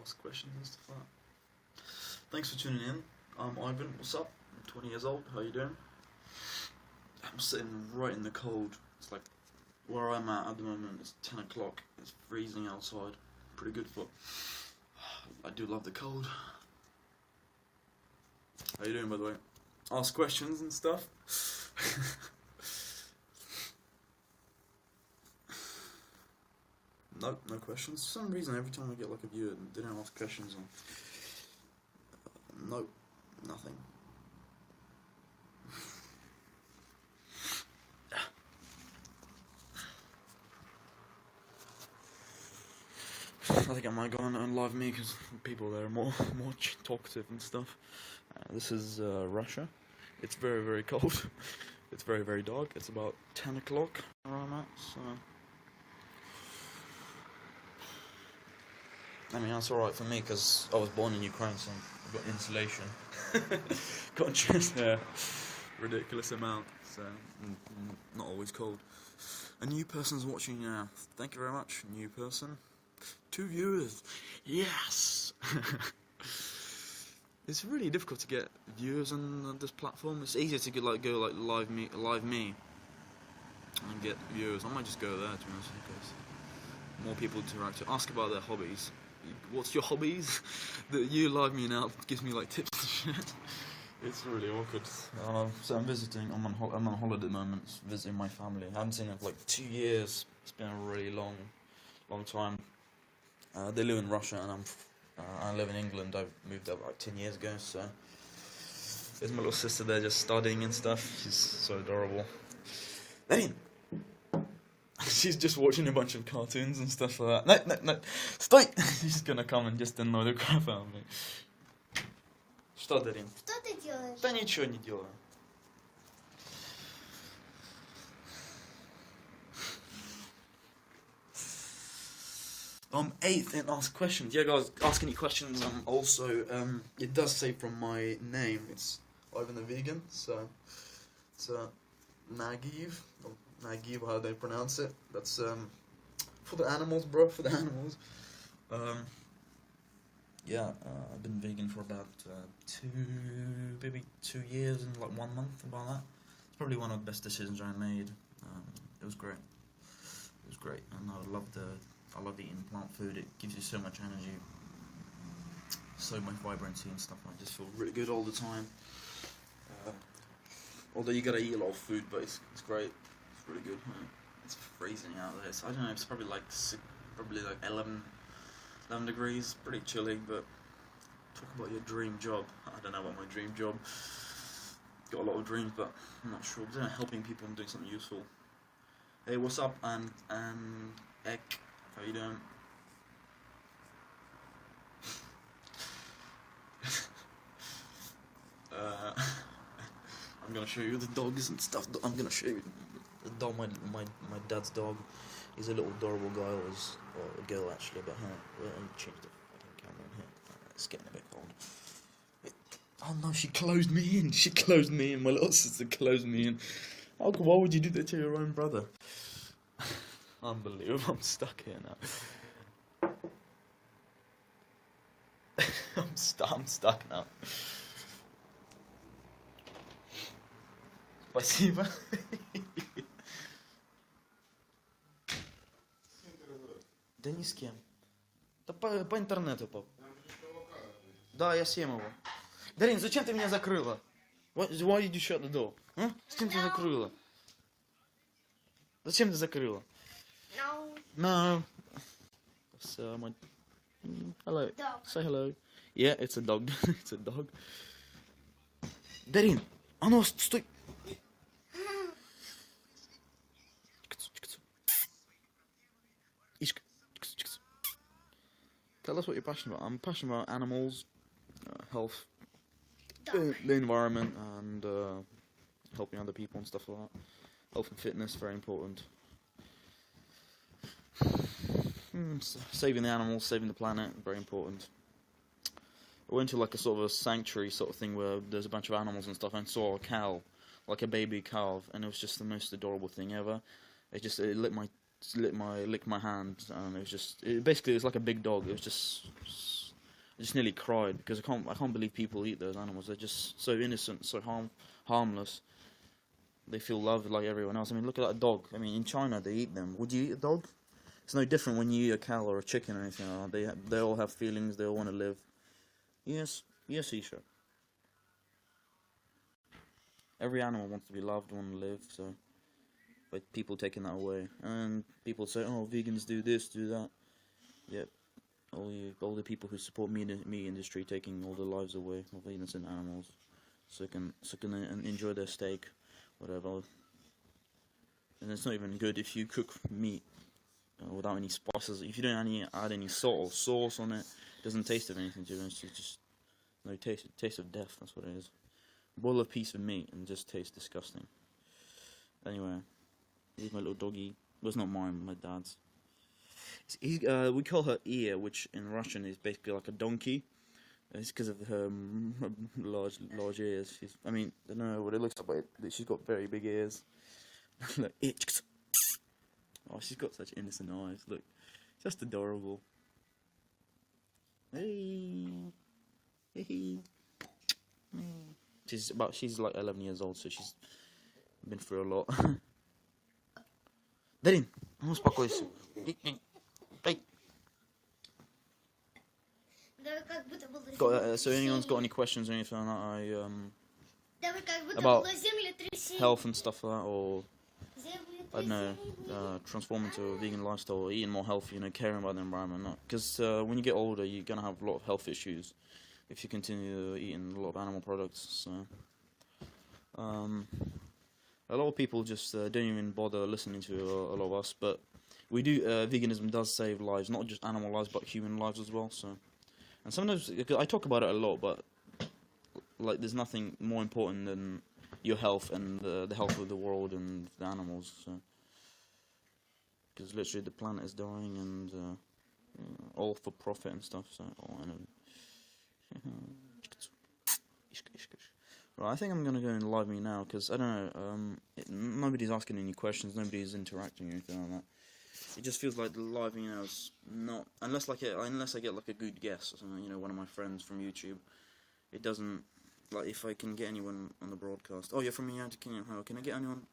ask questions and stuff like that. Thanks for tuning in. I'm Ivan. What's up? I'm 20 years old. How you doing? I'm sitting right in the cold. It's like where I'm at the moment. It's 10 o'clock. It's freezing outside. Pretty good for. I do love the cold. How you doing, by the way? Ask questions and stuff. Nope, no questions. For some reason, every time I get like a viewer, they don't ask questions. Nope, nothing. I think I might go on live me because people there are more talkative and stuff. This is Russia. It's very, very cold. It's very, very dark. It's about 10 o'clock around that, so... I mean, that's alright for me because I was born in Ukraine, so I've got insulation. Got just a ridiculous amount, so not always cold. A new person's watching now. Thank you very much, new person. 2 viewers. Yes! It's really difficult to get viewers on this platform. It's easier to get go live me and get viewers. I might just go there to be honest, because more people to interact with. Ask about their hobbies. What's your hobbies? That you live me now gives me like tips and shit. It's really awkward. So I'm visiting. I'm on holiday at the moment, visiting my family. I haven't seen them for like 2 years. It's been a really long time. They live in Russia and I live in England. I moved up like 10 years ago. So there's my little sister there just studying and stuff. She's so adorable. Then she's just watching a bunch of cartoons and stuff like that. No, sтой! She's gonna come and just annoy the crap out of me. Что, Дарин? Что ты делаешь? Да ничего не делаю. I'm 8th in Ask Questions. Yeah, guys, ask any questions. Also, it does say from my name, it's Ivan the Vegan, so it's Nagiv, or Nagiv, how they pronounce it. That's for the animals, bro, for the animals. Yeah, I've been vegan for about 2 years and like 1 month, about that. It's probably one of the best decisions I made. It was great. It was great, and I love eating plant food. It gives you so much energy, so much vibrancy and stuff. I just feel really good all the time. Although you gotta eat a lot of food, but it's great. It's really good. It's freezing out there. So I don't know. It's probably like 11 degrees. Pretty chilly. But talk about your dream job. I don't know about my dream job. Got a lot of dreams, but I'm not sure. I'm helping people and doing something useful. Hey, what's up? And Ek. How you doing? I'm gonna show you the dogs and stuff. I'm gonna show you the dog. My dad's dog. He's a little adorable guy, or a girl actually. But well, I changed the fucking camera in here. It's getting a bit cold. Oh no, she closed me in. She closed me in. My little sister closed me in. Why would you do that to your own brother? Unbelievable, I'm stuck here now. I'm stuck now. Спасибо. Да ни с кем. Да по интернету, пап. Да, я съем его. Дарин, зачем ты меня закрыла? Why did you shut the door? Зачем ты закрыла? Зачем ты закрыла? No. So my hello. Dog. Say hello. Yeah, it's a dog. It's a dog. Дарин, а ну стой. Tell us what you're passionate about. I'm passionate about animals, health, the environment, and helping other people and stuff like that. Health and fitness, very important. Saving the animals, saving the planet, very important. I went to like a sort of a sanctuary sort of thing where there's a bunch of animals and stuff, and saw a cow, like a baby calf, and it was just the most adorable thing ever. It licked my hand, and it was just, basically it was like a big dog. It was just just nearly cried because I can't believe people eat those animals. They're just so innocent, so harmless. They feel loved like everyone else. I mean, look at that dog. I mean, in China they eat them. Would you eat a dog? It's no different when you eat a cow or a chicken or anything like that. They all have feelings. They all want to live. Yes, Isha. Every animal wants to be loved, want to live. So, but people taking that away, and people say, "Oh, vegans do this, do that." Yep. All the people who support meat industry taking all the lives away of innocent animals, so can enjoy their steak, whatever. And it's not even good if you cook meat without any spices. If you don't add any salt or sauce on it, it doesn't taste of anything to it. It's just no taste of death. That's what it is. Boil a piece of meat and just tastes disgusting. Anyway, here's my little doggy. Well, it's not mine, my dad's. We call her ear, which in Russian is basically like a donkey. It's because of her large ears. I don't know what it looks like, but she's got very big ears. Look, oh, she's got such innocent eyes. Look, just adorable. Hey. She's like 11 years old, so she's been through a lot. Дарин, ну успокойся. So anyone's got any questions or anything like that, about health and stuff like that, or I don't know, transform into a vegan lifestyle, or eating more healthy, caring about the environment, because when you get older, you're gonna have a lot of health issues if you continue eating a lot of animal products. So a lot of people just don't even bother listening to a lot of us, but we do. Veganism does save lives, not just animal lives, but human lives as well. So, and sometimes I talk about it a lot, but like, there's nothing more important than your health and the health of the world and the animals. So, because literally the planet is dying, and all for profit and stuff. So, Right, I think I'm gonna go and live me now, because I don't know. Nobody's asking any questions, nobody's interacting or anything like that. It just feels like the live me now is not, unless I get like a good guest or something. One of my friends from YouTube. It doesn't, like, if I can get anyone on the broadcast. Oh, you're from the United Kingdom. How can I get anyone?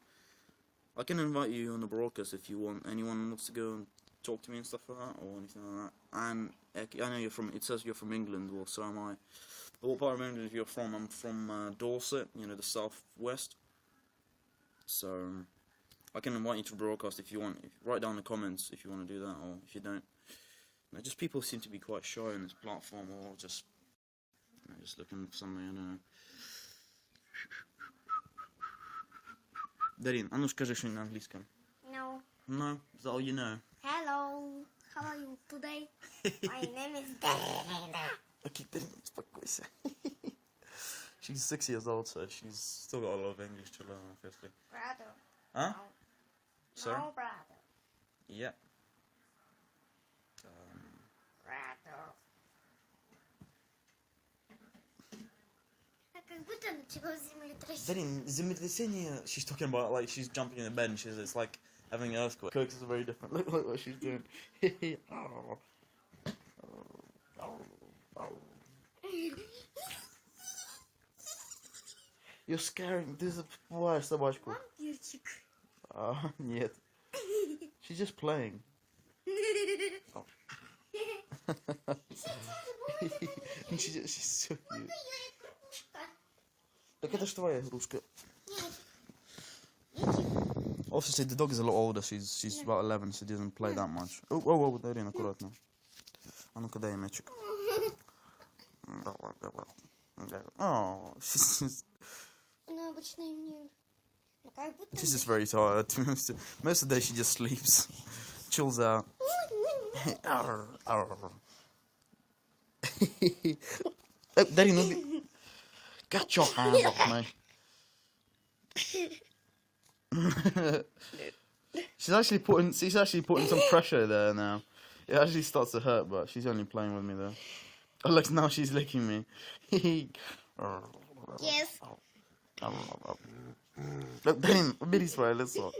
I can invite you on the broadcast if you want. Anyone wants to go and talk to me and stuff like that, or anything like that. And I know it says you're from England, well, so am I. But what part of England you're from? I'm from Dorset, the southwest. So I can invite you to broadcast if you want. Write down in the comments if you want to do that, or if you don't. Just people seem to be quite shy on this platform, or just looking for something. I don't know. Дарин, а ну скажи что-нибудь на английском. No. No? Is that all you know? Hello. How are you today? My name is Darina. Okay, Darina, успокойся. She's 6 years old, so she's still got a lot of English to learn, obviously. Brother. Huh? No. Sorry? No, brother. Yeah. Brother. Как будто началось землетрясение. Darina, землетрясение, she's talking about, like, she's jumping in the bed and it's like having an earthquake. Cooks is very different. Look what she's doing. You're scaring. This is why собачку. Вампирчик. Нет. She's just playing. Oh. She's so cute. Так это ж твоя игрушка. Obviously, the dog is a lot older. She's about 11, so she doesn't play that much. Oh, Дарина, аккуратно. А ну-ка дай мячик. Oh, she's just very tired. Most of the day she just sleeps, chills out. Daddy, get your hands off me. She's actually putting some pressure there now. It actually starts to hurt, but she's only playing with me though. Oh look, now she's licking me. Yes. Look, Darina, убери свое лицо.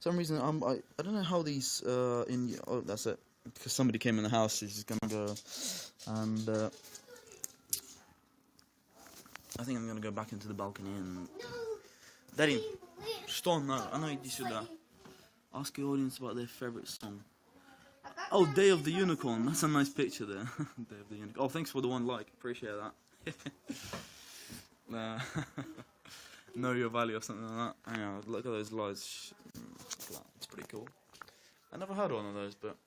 some reason I don't know how these that's it, because somebody came in the house. She's just gonna go, and I think I'm gonna go back into the balcony and Daddy, что no, она иди сюда. Ask your audience about their favorite song. Oh, Day of the Unicorn. That's a nice picture there. Day of the Unicorn. Oh, thanks for the one like. Appreciate that. Know your value or something like that. Hang on, look at those lights. It's pretty cool. I never had one of those, but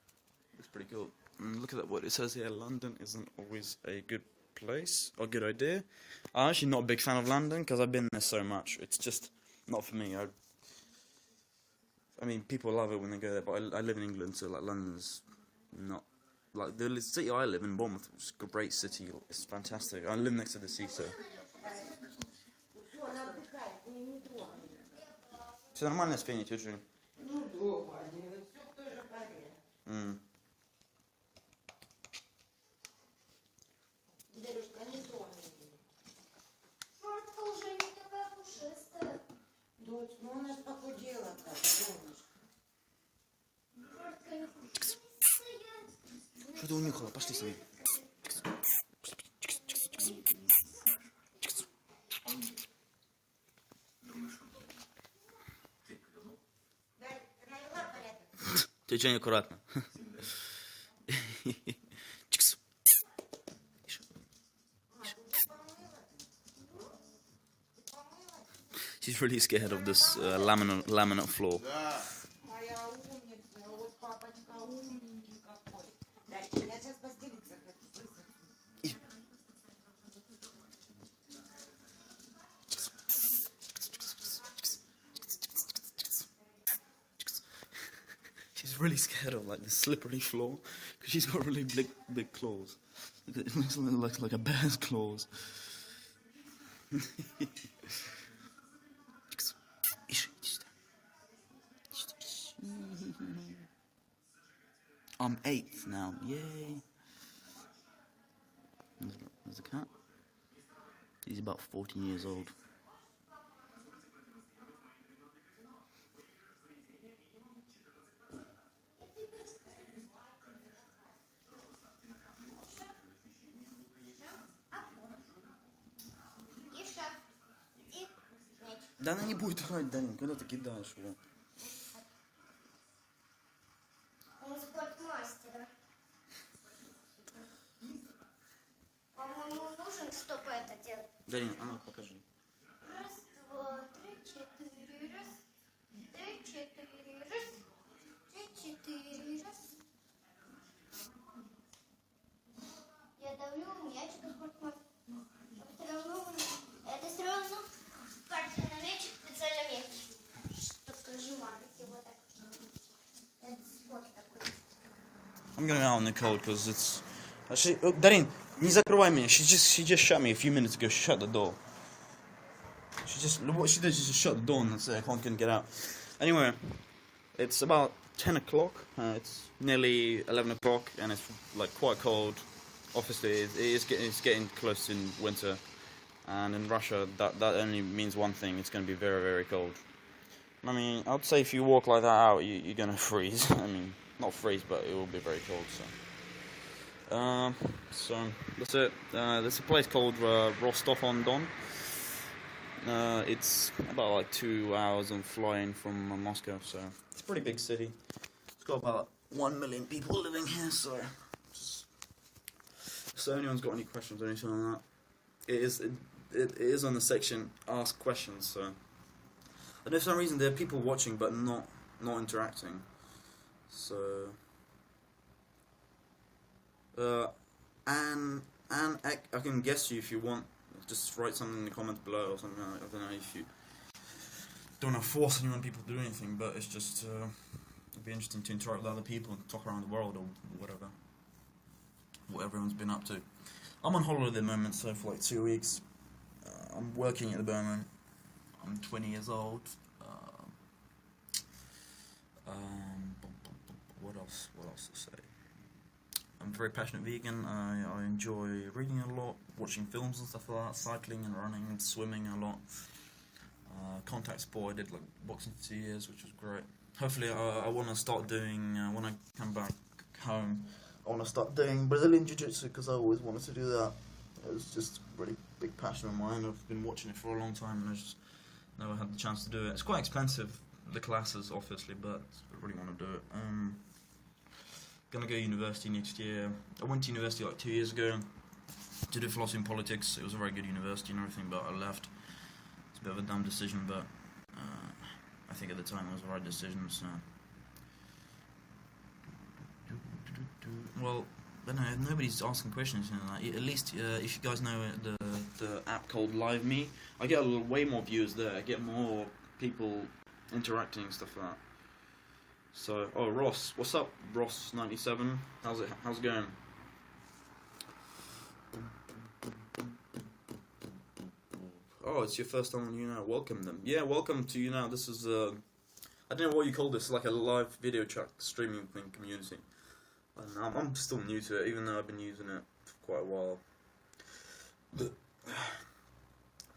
it's pretty cool. Look at that. What it says here. London isn't always a good place or good idea. I'm actually not a big fan of London because I've been there so much. It's just not for me. I mean, people love it when they go there, but I live in England, so like London's not like the city I live in, Bournemouth. It's a great city. It's fantastic. I live next to the sea, so. Все нормально с Феней, тетя Жень? Ну, дома, все в той же паре. Дедушка, не тронь. Шортка уже не такая пушистая. Дочь, ну она ж похудела так, солнышко. Шортка не пушистая. Что ты унюхала? Пошли с ней. Тетя Жень, аккуратно. She's really scared of this laminate floor. Моя умница, вот папочка умненький какой. Дальше, я сейчас постелиться хочу. She's really scared of like the slippery floor because she's got really big claws. It looks like a bear's claws. I'm 8th now, yay. There's a cat. He's about 14 years old. Да она не будет играть, Данин, когда ты кидаешь его? Он спортмастера. По-моему, нужен, чтобы это делать. Данин, а ну покажи. Раз, два, три, четыре, раз. Три, четыре, раз. Три, четыре, раз. Я давлю мячик из спортмастера. Это все равно кажется на мячик специально мягкий. Чтобы сжимать его так. Это спорт такой. I'm going out in the cold because it's... Actually, Darin, не закрывай меня. She just shut me a few minutes ago. She shut the door. What she did is just shut the door and that's it. I can't get out. Anyway, it's about 10 o'clock. It's nearly 11 o'clock and it's like quite cold. Obviously, it's getting close in winter. And in Russia, that only means one thing. It's going to be very, very cold. I mean, I'd say if you walk like that out, you're going to freeze. I mean, not freeze, but it will be very cold. So that's it. There's a place called Rostov-on-Don. It's about like 2 hours on flying from Moscow, so it's a pretty big city. It's got about 1 million people living here, so anyone's got any questions or anything like that, it is on the section Ask Questions. So, and for some reason there are people watching but not interacting. So, and I can guess you if you want. Just write something in the comments below or something. I don't know if you don't want to force anyone people to do anything, but it's just it'd be interesting to interact with other people and talk around the world or whatever. What everyone's been up to. I'm on holiday at the moment, so for like 2 weeks. I'm working at the moment. I'm 20 years old. What else to say? I'm a very passionate vegan. I enjoy reading a lot, watching films and stuff like that, cycling and running and swimming a lot. Contact sport, I did like boxing for 2 years, which was great. hopefully I want to start doing, when I come back home, I want to start doing Brazilian Jiu-Jitsu because I always wanted to do that. It's just a really big passion of mine. I've been watching it for a long time and I just never had the chance to do it. It's quite expensive, the classes, obviously, but I really want to do it. Gonna go to university next year. I went to university like 2 years ago to do philosophy and politics. It was a very good university and everything, but I left. It's a bit of a dumb decision, but I think at the time it was the right decision. So, well, I don't know, nobody's asking questions. You know, like, at least if you guys know the app called Live Me, I get way more views there. I get more people interacting and stuff like that. So, oh, Ross, what's up, Ross97? How's it going? Oh, it's your first time on YouNow. Welcome them. Yeah, welcome to YouNow. This is I don't know what you call this, like a live video chat streaming thing community. And I'm still new to it, even though I've been using it for quite a while.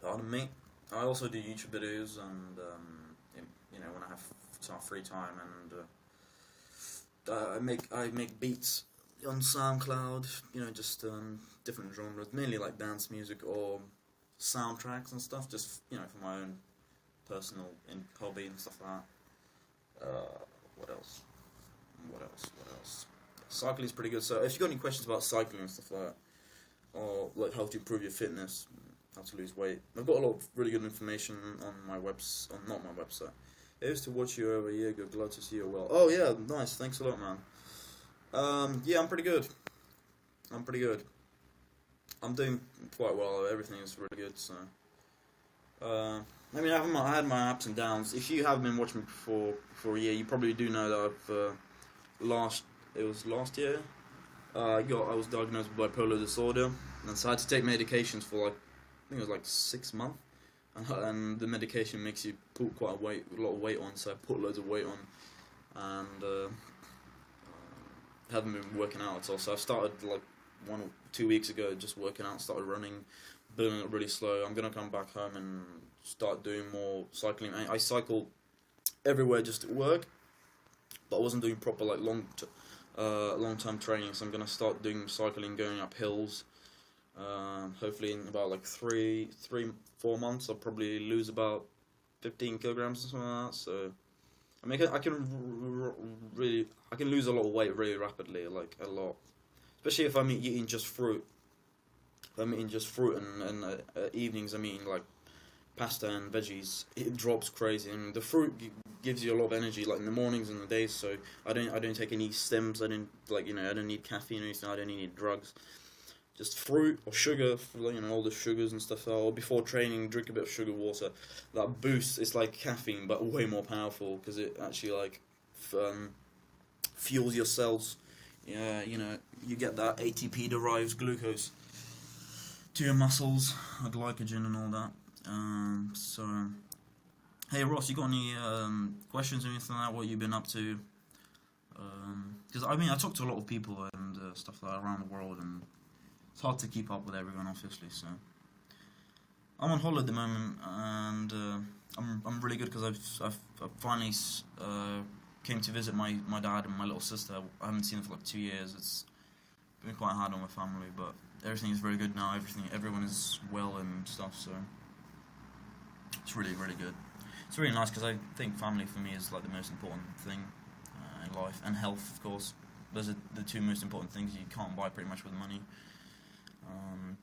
Pardon me. I also do YouTube videos, and you know, when I have some free time, and I make beats on SoundCloud. You know, just different genres, mainly like dance music or soundtracks and stuff. Just, you know, for my own personal hobby and stuff like that. What else? Cycling is pretty good. So if you got any questions about cycling and stuff like that, or like how to improve your fitness, how to lose weight, I've got a lot of really good information on my not my website. I used to watch you over a year ago. Glad to see you well. Oh yeah, nice. Thanks a lot, man. Yeah, I'm pretty good. I'm doing quite well. Everything is really good. So, I mean, I had my ups and downs. If you have been watching me for a year, you probably do know that it was last year. I was diagnosed with bipolar disorder, and so I had to take medications for like, I think it was like 6 months, and the medication makes you put quite a lot of weight on. So I put loads of weight on, and haven't been working out at all. So I've started like 1 or 2 weeks ago, just working out, started running, building it really slow. I'm gonna come back home and start doing more cycling. I cycle everywhere just at work, but I wasn't doing proper like long-term training. So I'm gonna start doing cycling, going up hills. Hopefully in about like 3-4 months, I'll probably lose about 15 kilograms or something like that. So I mean, I can lose a lot of weight really rapidly, like a lot. Especially if I'm eating just fruit. If I'm eating just fruit and evenings I'm eating like pasta and veggies, it drops crazy. And the fruit gives you a lot of energy, like in the mornings and the days. So I don't take any stims. I don't need caffeine or anything. I don't need drugs. Just fruit or sugar, all the sugars and stuff. Or before training, drink a bit of sugar water. That boost, it's like caffeine, but way more powerful because it actually like fuels your cells. Yeah, you get that ATP derived glucose to your muscles, glycogen and all that. So, hey Ross, you got any questions or anything like that? What you've been up to? Because I talk to a lot of people and stuff like that around the world, and it's hard to keep up with everyone, obviously. So, I'm on holiday at the moment, and I'm really good because I've finally came to visit my dad and my little sister. I haven't seen them for like 2 years. It's been quite hard on my family, but everything is very good now. Everyone is well and stuff, so it's really, really good. It's really nice because I think family for me is like the most important thing in life, and health, of course. Those are the two most important things you can't buy pretty much with money.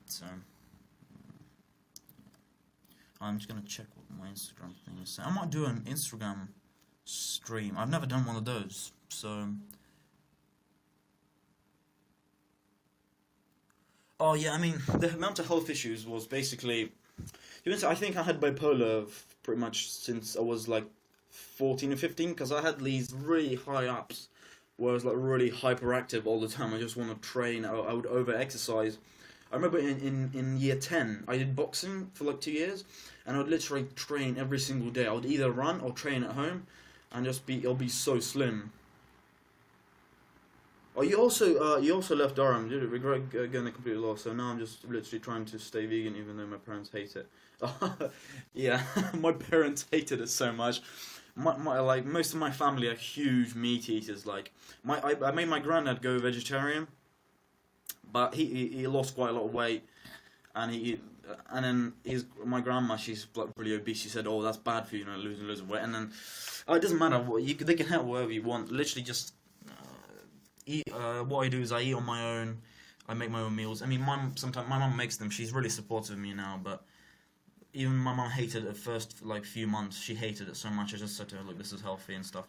So I'm just gonna check what my Instagram thing is saying. I might do an Instagram stream. I've never done one of those, so. Oh yeah, I mean, the mental health issues was basically, I think I had bipolar pretty much since I was like 14 or 15, because I had these really high ups where I was like really hyperactive all the time. I just want to train. I would over exercise. I remember in year 10, I did boxing for like 2 years, and I would literally train every single day. I would either run or train at home, and I'll be so slim. Oh, you also left Durham. Did you regret going the complete loss? So now I'm just literally trying to stay vegan, even though my parents hate it. Yeah, my parents hated it so much. like most of my family are huge meat eaters. Like I made my granddad go vegetarian, but he lost quite a lot of weight, and then my grandma, she's like really obese. She said, "Oh, that's bad for you, losing loads of weight." And then it doesn't matter they can have whatever you want. Literally just eat. What I do is I eat on my own. I make my own meals. I mean, sometimes my mum makes them. She's really supportive of me now, but even my mum hated it at first, like few months. She hated it so much. I just said to her, "Look, this is healthy and stuff."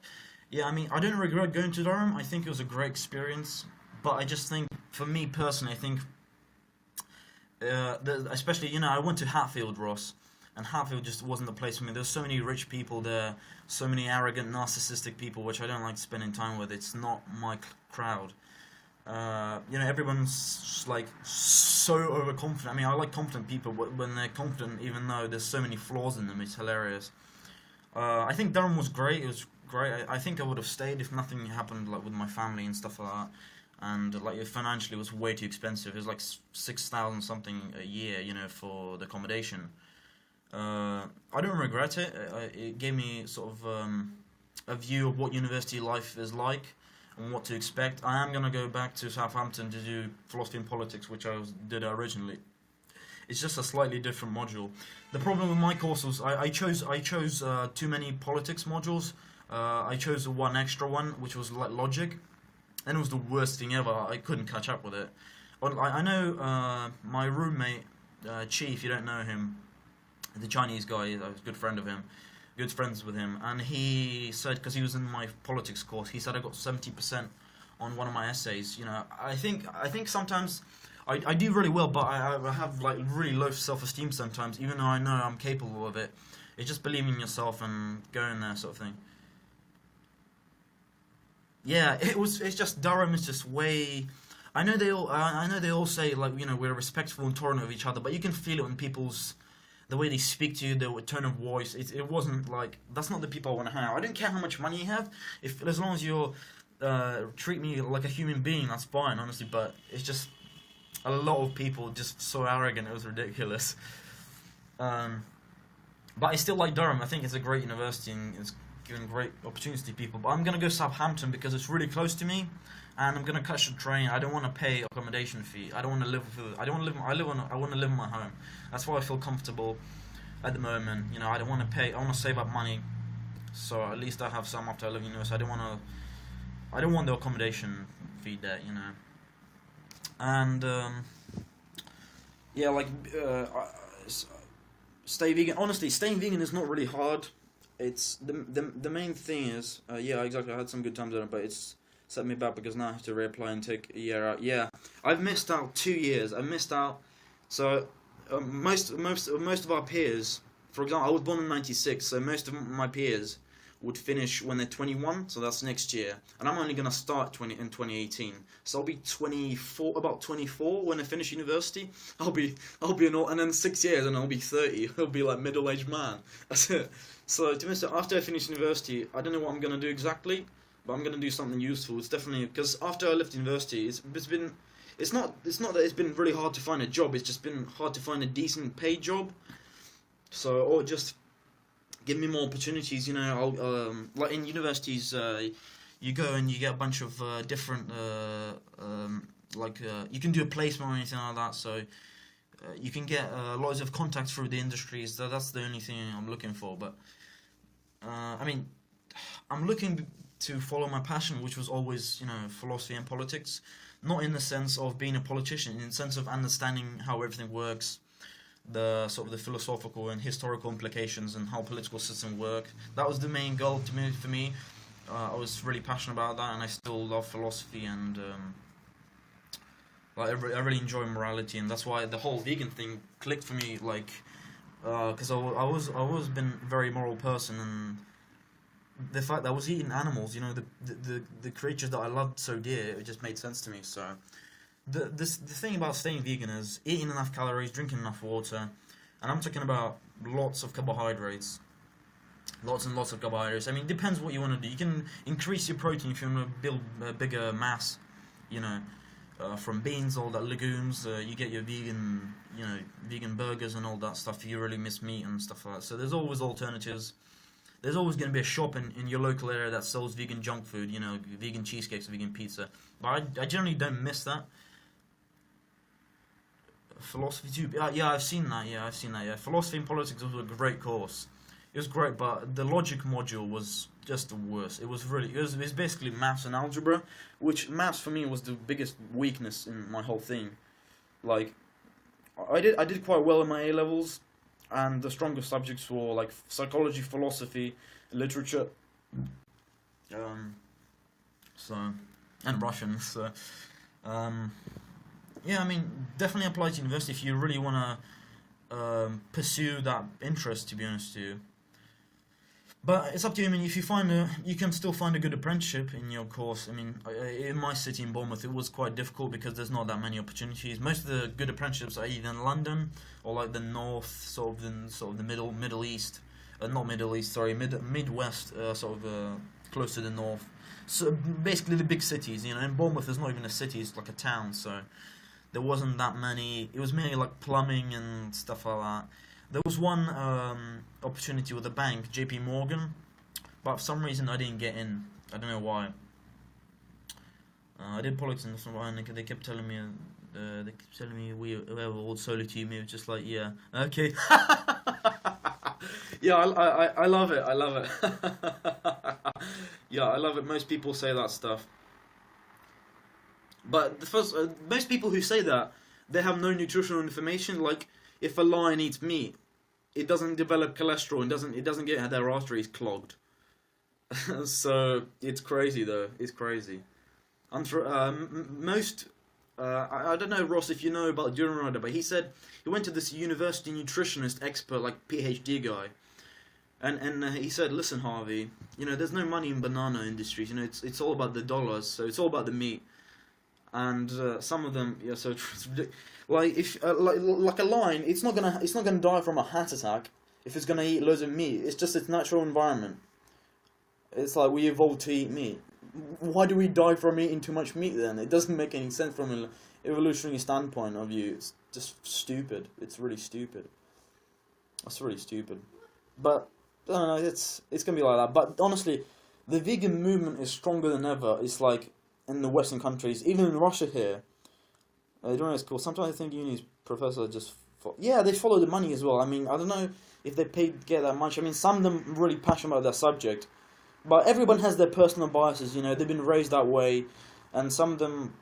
Yeah, I mean, I don't regret going to Durham. I think it was a great experience, but I just think, for me personally, I think, especially I went to Hatfield, Ross, and Hatfield just wasn't the place for me. There's so many rich people there, so many arrogant, narcissistic people, which I don't like spending time with. It's not my crowd. Everyone's like so overconfident. I mean, I like confident people when they're confident, even though there's so many flaws in them. It's hilarious. I think Durham was great. It was great. I think I would have stayed if nothing happened, like with my family and stuff like that. And like financially, it was way too expensive. It was like 6,000 something a year, for the accommodation. I don't regret it. It gave me sort of a view of what university life is like and what to expect. I am going to go back to Southampton to do philosophy and politics, which I did originally. It's just a slightly different module. The problem with my course was I chose too many politics modules. I chose one extra one, which was like logic, and it was the worst thing ever. I couldn't catch up with it. I know my roommate, Chief, you don't know him, the Chinese guy, I was a good friend of him. Good friends with him, and he said, because he was in my politics course, he said I got 70% on one of my essays. I think sometimes I do really well, but I have like really low self-esteem sometimes, even though I know I'm capable of it. It's just believing in yourself and going there, sort of thing. Yeah, it's just Durham is just way. I know they all say like we're respectful and tolerant of each other, but you can feel it in people's. The way they speak to you, the tone of voice, it wasn't like, that's not the people I want to hang out. I don't care how much money you have, as long as you treat me like a human being, that's fine, honestly, but it's just, a lot of people just so arrogant, it was ridiculous. But I still like Durham. I think it's a great university, and it's given great opportunities to people, but I'm going to go Southampton because it's really close to me, and I'm going to catch the train. I don't want to pay accommodation fee. I don't want to live I want to live in my home. That's why I feel comfortable at the moment. I don't want to pay. I want to save up money, so at least I have some after I live in university. I don't want the accommodation fee there. And stay vegan. Honestly, staying vegan is not really hard. It's the main thing is yeah, exactly. I had some good times on it, but it's set me back because now I have to reapply and take a year out. Yeah, I've missed out 2 years. I missed out. So most of our peers, for example, I was born in '96, so most of my peers would finish when they're 21, so that's next year, and I'm only gonna start in 2018. So I'll be 24, about 24 when I finish university. I'll be and then 6 years, and I'll be 30. I'll be like middle-aged man. That's it. So to be honest, after I finish university, I don't know what I'm gonna do exactly, but I'm gonna do something useful. It's definitely because after I left university, it's not that it's been really hard to find a job. It's just been hard to find a decent paid job. So or just give me more opportunities. I'll like in universities, you go and you get a bunch of different you can do a placement or anything like that. So you can get loads of contacts through the industries. That's the only thing I'm looking for. But I mean, I'm looking to follow my passion, which was always philosophy and politics. Not in the sense of being a politician, in the sense of understanding how everything works, the sort of the philosophical and historical implications and how political systems work. That was the main goal for me. I was really passionate about that, and I still love philosophy, and I really enjoy morality, and that's why the whole vegan thing clicked for me. Like, because I was been a very moral person, and the fact that I was eating animals, the creatures that I loved so dear, it just made sense to me. So the thing about staying vegan is eating enough calories, drinking enough water, and I'm talking about lots of carbohydrates. Lots and lots of carbohydrates. I mean, it depends what you want to do. You can increase your protein if you want to build a bigger mass, from beans, all that legumes. You get your vegan burgers and all that stuff. You really miss meat and stuff like that. So there's always alternatives. there's always going to be a shop in your local area that sells vegan junk food, you know, vegan cheesecakes, vegan pizza. But I generally don't miss that. Philosophy too. Yeah, I've seen that. Yeah, philosophy and politics was a great course. It was great, but the logic module was just the worst. It was basically maths and algebra, which maths for me was the biggest weakness in my whole thing. Like, I did quite well in my A levels, and the strongest subjects were like psychology, philosophy, literature, and Russian. So, yeah, I mean, definitely apply to university if you really want to pursue that interest. To be honest, with you. But it's up to you. I mean, if you you can still find a good apprenticeship in your course. I mean, in my city, in Bournemouth, it was quite difficult because there's not that many opportunities. Most of the good apprenticeships are either in London or like the north, sort of the Middle East, not Middle East, sorry, Midwest, close to the north. So basically the big cities. You know, in Bournemouth, there's not even a city; it's like a town. So there wasn't that many. It was mainly like plumbing and stuff like that. There was one opportunity with a bank, JP Morgan, but for some reason I didn't get in. I don't know why. I did politics and stuff, and they kept telling me, we were all solely to me. It was just like, yeah, okay. Yeah, I love it. I love it. Yeah, I love it. Most people say that stuff. But most people who say that, they have no nutritional information. Like, if a lion eats meat, it doesn't develop cholesterol and it doesn't get their arteries clogged. So it's crazy though. It's crazy. I don't know, Ross, if you know about Durham, but he said he went to this university nutritionist expert, like PhD guy, and he said, listen, Harvey, you know, there's no money in banana industries. You know, it's all about the dollars. So it's all about the meat. And some of them, yeah. So it's ridiculous. Like if like a lion, it's not gonna die from a heart attack if it's gonna eat loads of meat. It's just its natural environment. It's like we evolved to eat meat. Why do we die from eating too much meat then? It doesn't make any sense from an evolutionary standpoint of view. It's just stupid. It's really stupid. That's really stupid. But I don't know. It's gonna be like that. But honestly, the vegan movement is stronger than ever. It's like in the Western countries, even in Russia here. I don't know, it's cool. Sometimes I think uni's professor just... they follow the money as well. I mean, I don't know if they get that much. I mean, some of them are really passionate about their subject. But everyone has their personal biases, you know. They've been raised that way. And some of them...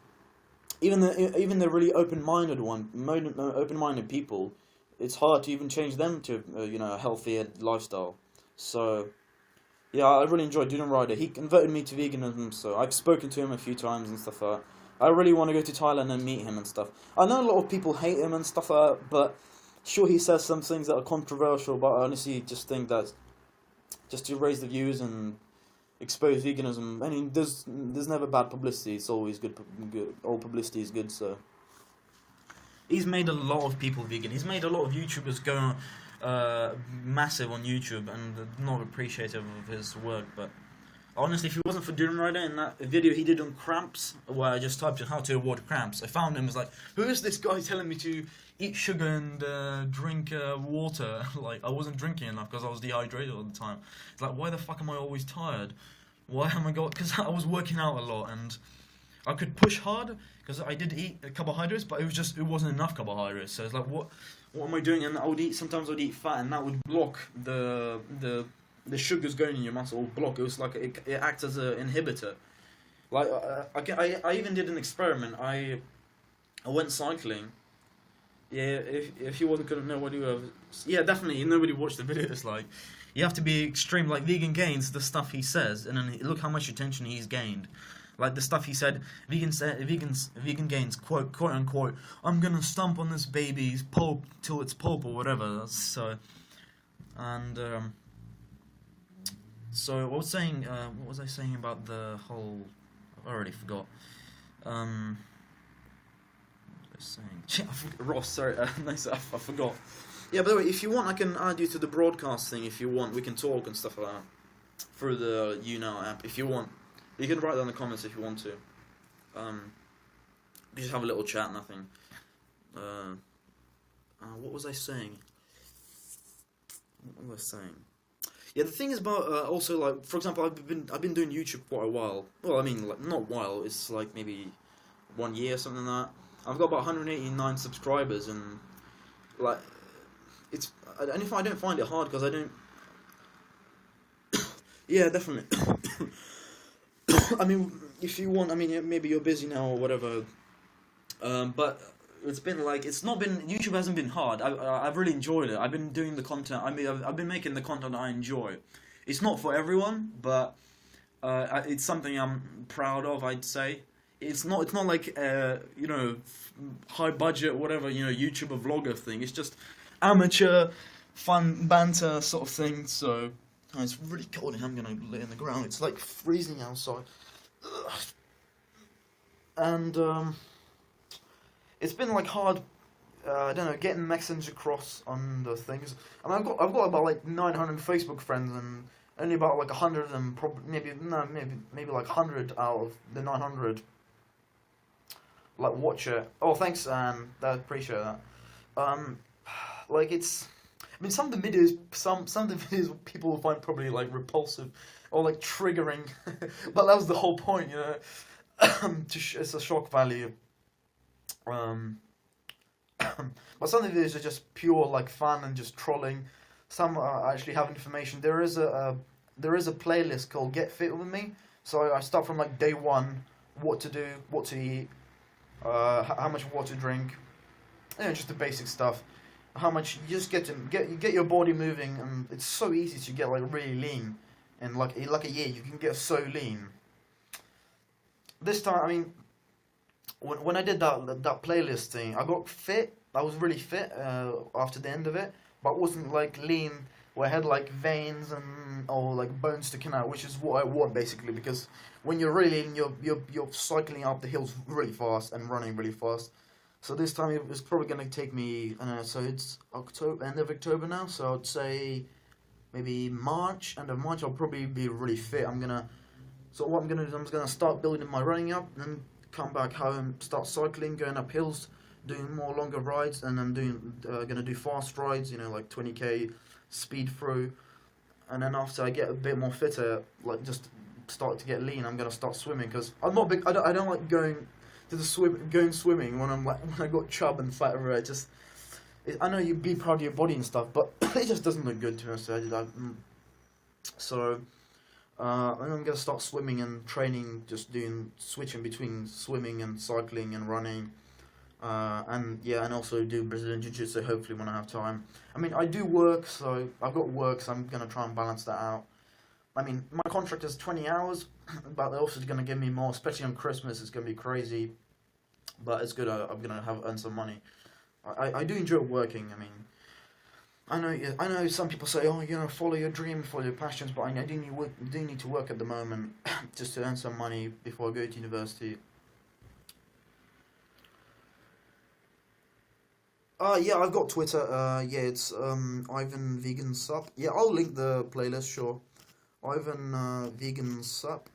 Even the really open-minded people, it's hard to even change them to, a healthier lifestyle. So... yeah, I really enjoyed Dudon Ryder. He converted me to veganism, so I've spoken to him a few times and stuff like that. I really want to go to Thailand and meet him and stuff. I know a lot of people hate him and stuff like that, but sure, he says some things that are controversial, but I honestly just think that just to raise the views and expose veganism, I mean, there's never bad publicity. It's always good. All publicity is good, so... He's made a lot of people vegan. He's made a lot of YouTubers go massive on YouTube and not appreciative of his work, but honestly, if it wasn't for Dudon Ryder in that video he did on cramps, where I just typed in how to avoid cramps, I found him, was like, who is this guy telling me to eat sugar and drink water? Like, I wasn't drinking enough because I was dehydrated all the time. It's like, why the fuck am I always tired? Why am I going? Because I was working out a lot and I could push hard because I did eat carbohydrates, but it wasn't enough carbohydrates. So it's like, what am I doing? And sometimes I would eat fat, and that would block the sugars going in your muscle. Or block. It was like it acts as an inhibitor. Like I even did an experiment. I went cycling. Yeah, if you wasn't gonna know what you were, yeah, definitely nobody watched the video. It's like you have to be extreme. Like Vegan Gains, the stuff he says, and then look how much attention he's gained. Like the stuff he said, Vegan Gains, quote unquote, I'm gonna stomp on this baby's pulp till it's pulp or whatever. So, and so what was I saying about the whole? I already forgot. What was I saying? Ross, sorry, nice, I forgot. Yeah, by the way, if you want, I can add you to the broadcast thing. If you want, we can talk and stuff like that through the YouNow app. If you want. You can write down in the comments if you want to. We just have a little chat, nothing. What was I saying? Yeah, the thing is about also like, for example, I've been doing YouTube quite a while. Well, I mean, like not a while. It's like maybe 1 year, something like that. I've got about 189 subscribers, and like it's. And if I don't find it hard, because I don't. Yeah, definitely. I mean, if you want, I mean, maybe you're busy now or whatever. But it's been like, it's not been, YouTube hasn't been hard. I've really enjoyed it. I've been doing the content. I mean, I've been making the content I enjoy. It's not for everyone, but it's something I'm proud of, I'd say. It's not like you know, high budget, whatever, you know, YouTuber vlogger thing. It's just amateur, fun banter sort of thing. So it's really cold here. I'm gonna lay on the ground. It's like freezing outside, and it's been like hard. I don't know, getting messages across on the things. And I've got about like 900 Facebook friends, and only about like 100 of them, probably maybe like 100 out of the 900 like watch it. Oh, thanks, Anne. I appreciate that. Like it's, I mean, some of the videos, some of the videos people will find probably like repulsive or like triggering, but that was the whole point, you know. It's a shock value. But some of the videos are just pure like fun and just trolling. Some actually have information. There is a playlist called Get Fit With Me. So I start from like day one, what to do, what to eat, how much water to drink, you know, just the basic stuff. How much you just get your body moving, and it's so easy to get like really lean. And like a year, you can get so lean. This time, I mean, when I did that playlist thing, I got fit. I was really fit after the end of it, but wasn't like lean, where I had like veins or like bones sticking out, which is what I want basically. Because when you're really lean, you're cycling up the hills really fast and running really fast. So this time it was probably gonna take me. I don't know. So it's end of October now. So I'd say maybe March. End of March, I'll probably be really fit. So what I'm gonna do? I'm just gonna start building my running up, and then come back home, start cycling, going up hills, doing more longer rides, and I'm gonna do fast rides, you know, like 20k speed through, and then after I get a bit more fitter, like just start to get lean, I'm gonna start swimming, because I'm not big. I don't like going swimming when when I got chub and fat everywhere. I know you be proud of your body and stuff, but it just doesn't look good to me. So I'm gonna start swimming and training, just switching between swimming and cycling and running, and also do Brazilian Jiu-Jitsu hopefully when I have time. I mean, I do work, so I've got work, so I'm gonna try and balance that out. I mean, my contract is 20 hours, but they're also gonna give me more, especially on Christmas. It's gonna be crazy, but it's good. I'm gonna earn some money. I do enjoy working. I mean, I know some people say, oh, you know, follow your dream, follow your passions, but I do need to work at the moment just to earn some money before I go to university. Yeah, I've got Twitter. Yeah, it's Ivan Vegan Sup. Yeah, I'll link the playlist, sure. Ivan Vegan Sup.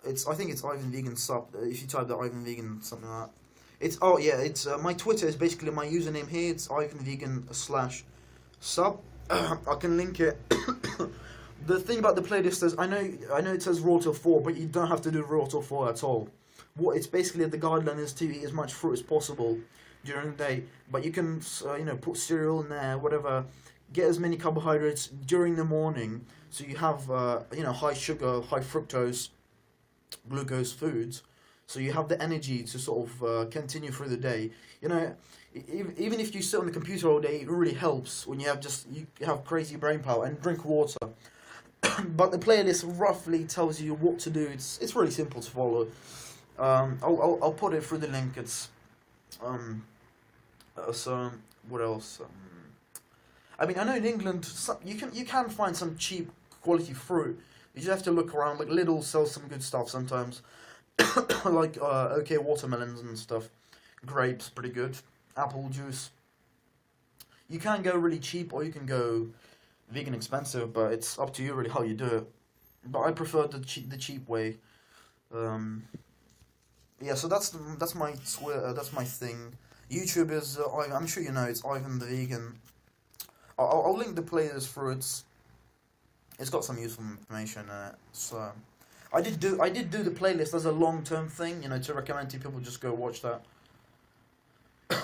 I think it's Ivan Vegan Sup. If you type that Ivan Vegan something like that. It's my Twitter is basically my username here. It's Ivan Vegan /sub. I can link it. The thing about the playlist is, I know it says raw till 4, but you don't have to do raw till 4 at all. What it's basically, the guideline is to eat as much fruit as possible during the day, but you can put cereal in there, whatever. Get as many carbohydrates during the morning, so you have high sugar, high fructose, glucose foods. So you have the energy to sort of continue through the day. You know, even if you sit on the computer all day, it really helps when you have crazy brain power, and drink water. But the playlist roughly tells you what to do. It's really simple to follow. I'll put it through the link. It's so what else? I mean, I know in England you can find some cheap quality fruit. You just have to look around. Like Lidl sells some good stuff sometimes. Like okay, watermelons and stuff, grapes, pretty good, apple juice. You can go really cheap, or you can go vegan expensive, but it's up to you really how you do it. But I prefer the cheap way. Yeah, so that's my that's my thing. YouTube is I'm sure you know, it's Ivan the Vegan. I'll link the playlist for it. It's got some useful information in it. So I did do the playlist as a long-term thing, you know, to recommend to people. Just go watch that.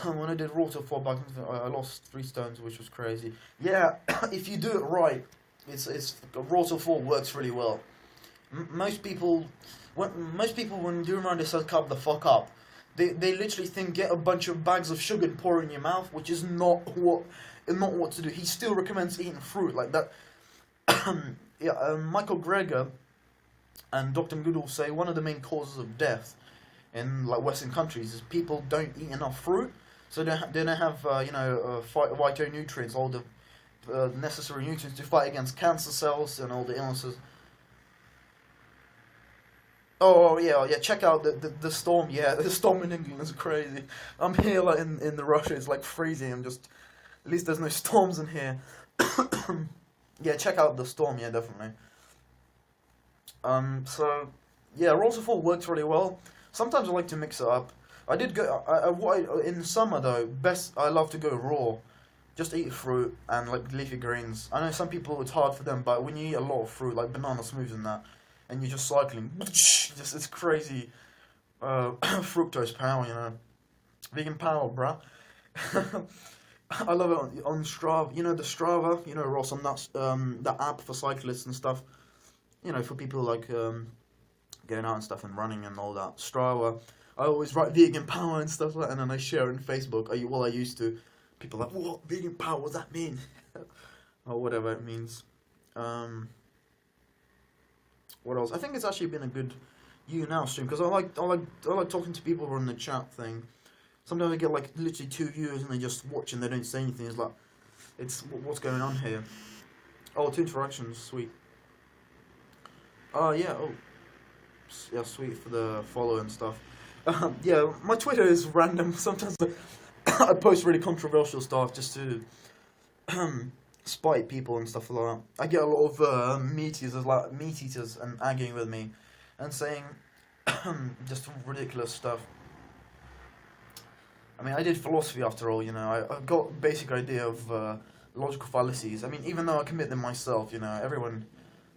When I did Raw till 4 back, I lost 3 stones, which was crazy. Yeah, if you do it right, it's Raw till 4 works really well. Most people when do remember they said "cut the fuck up," they literally think get a bunch of bags of sugar and pour it in your mouth, which is not what to do. He still recommends eating fruit like that. Yeah, Michael Greger and Dr. Goodall say one of the main causes of death in like Western countries is people don't eat enough fruit, so they don't have phytonutrients, all the necessary nutrients to fight against cancer cells and all the illnesses. Oh yeah. Check out the storm. Yeah, the storm in England is crazy. I'm here like in the Russia. It's like freezing. At least there's no storms in here. Yeah, check out the storm. Yeah, definitely. So yeah, Rolls of 4 works really well. Sometimes I like to mix it up. I did go. In summer though, I love to go raw. Just eat fruit and like leafy greens. I know some people it's hard for them, but when you eat a lot of fruit, like banana smoothies and that, and you're just cycling, just it's crazy fructose power, you know, vegan power, bruh. I love it on Strava. You know the Strava, you know Ross, on that app for cyclists and stuff. You know, for people like going out and stuff and running and all that. Strava. I always write vegan power and stuff like that, and then I share it on Facebook. I used to. People are like, what vegan power? What does that mean? Or whatever it means. What else? I think it's actually been a good YouNow stream because I like talking to people on the chat thing. Sometimes I get like literally 2 viewers and they just watch and they don't say anything. It's like, what's going on here? Oh, 2 interactions, sweet. Yeah. Oh, yeah, sweet for the follow and stuff. Yeah, my Twitter is random. Sometimes I post really controversial stuff just to spite people and stuff like that. I get a lot of meat eaters and arguing with me and saying just ridiculous stuff. I mean, I did philosophy after all, you know. I got a basic idea of logical fallacies. I mean, even though I commit them myself, you know, everyone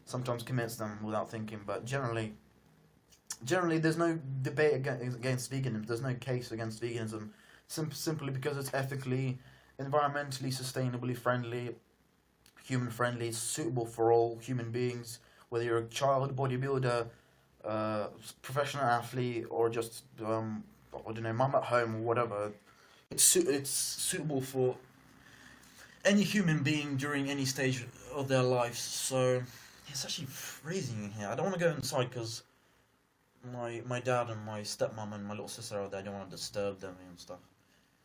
sometimes commits them without thinking, but generally there's no debate against veganism. There's no case against veganism. Simply because it's ethically, environmentally, sustainably friendly, human friendly, it's suitable for all human beings, whether you're a child, bodybuilder, professional athlete, or just, I don't know, mum at home or whatever. It's suitable for any human being during any stage of their lives. So it's actually freezing in here. I don't want to go inside because my dad and my stepmom and my little sister are there. I don't want to disturb them and stuff.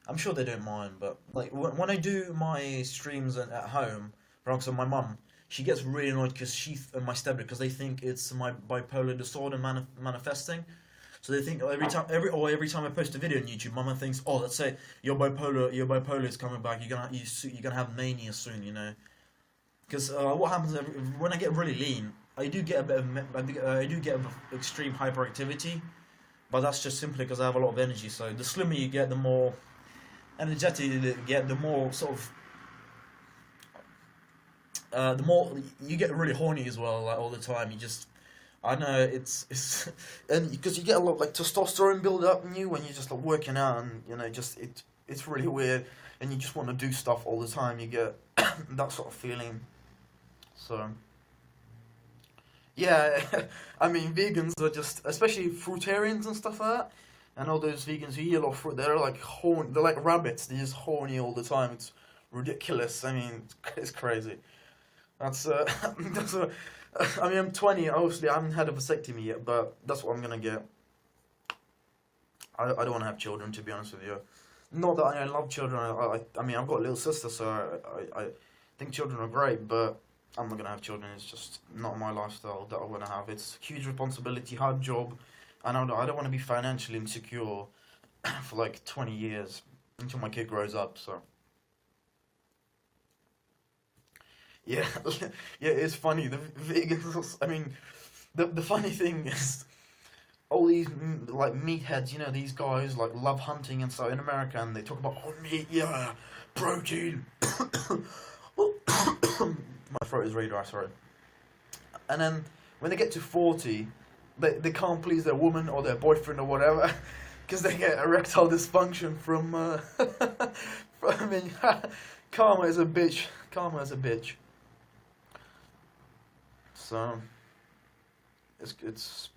I'm sure they don't mind, but like when I do my streams at home, for example, my mum, she gets really annoyed because she and my stepdad, because they think it's my bipolar disorder manifesting. So they think every time I post a video on YouTube, Mama thinks, oh, let's say your bipolar is coming back. You're gonna have mania soon, you know. Because what happens when I get really lean, I do get extreme hyperactivity, but that's just simply because I have a lot of energy. So the slimmer you get, the more energetic you get, the more sort of the more you get really horny as well, like all the time. I know it's and because you get a lot of like testosterone build up in you when you're just like working out, and you know, just it's really weird, and you just want to do stuff all the time. You get that sort of feeling. So yeah, I mean, vegans are just, especially fruitarians and stuff like that, and all those vegans who eat a lot of fruit, they're like they're like rabbits. They're just horny all the time. It's ridiculous. I mean, it's crazy. That's I mean, I'm 20. Obviously, I haven't had a vasectomy yet, but that's what I'm gonna get. I don't want to have children, to be honest with you. Not that I love children. I mean, I've got a little sister, so I think children are great, but I'm not gonna have children. It's just not my lifestyle that I want to have. It's a huge responsibility, hard job, and I don't want to be financially insecure for like 20 years until my kid grows up. So yeah, yeah, it's funny. The vegans. I mean, the funny thing is, all these like meatheads, you know, these guys like love hunting and so in America, and they talk about meat, yeah, protein. My throat is really dry. Sorry. and then when they get to 40, they can't please their woman or their boyfriend or whatever, because they get erectile dysfunction from. I mean, karma is a bitch. Karma is a bitch. So it's.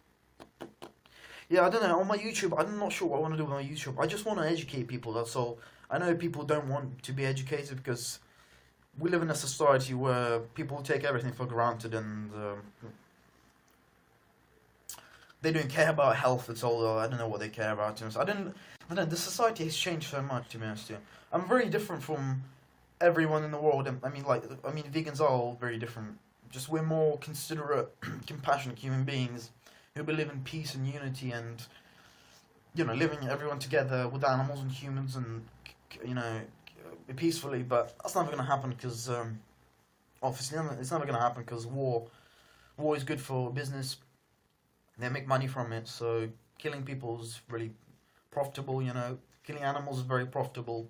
Yeah, I don't know. On my YouTube, I'm not sure what I want to do with my YouTube. I just want to educate people. That's all. I know people don't want to be educated because we live in a society where people take everything for granted and they don't care about health at all. I don't know what they care about. I don't know. The society has changed so much, to be honest. I'm very different from everyone in the world. I mean, vegans are all very different. Just we're more considerate, compassionate human beings who believe in peace and unity and, living everyone together with animals and humans and, peacefully. But that's never going to happen because, obviously, it's never going to happen because war is good for business. They make money from it, so killing people is really profitable, Killing animals is very profitable.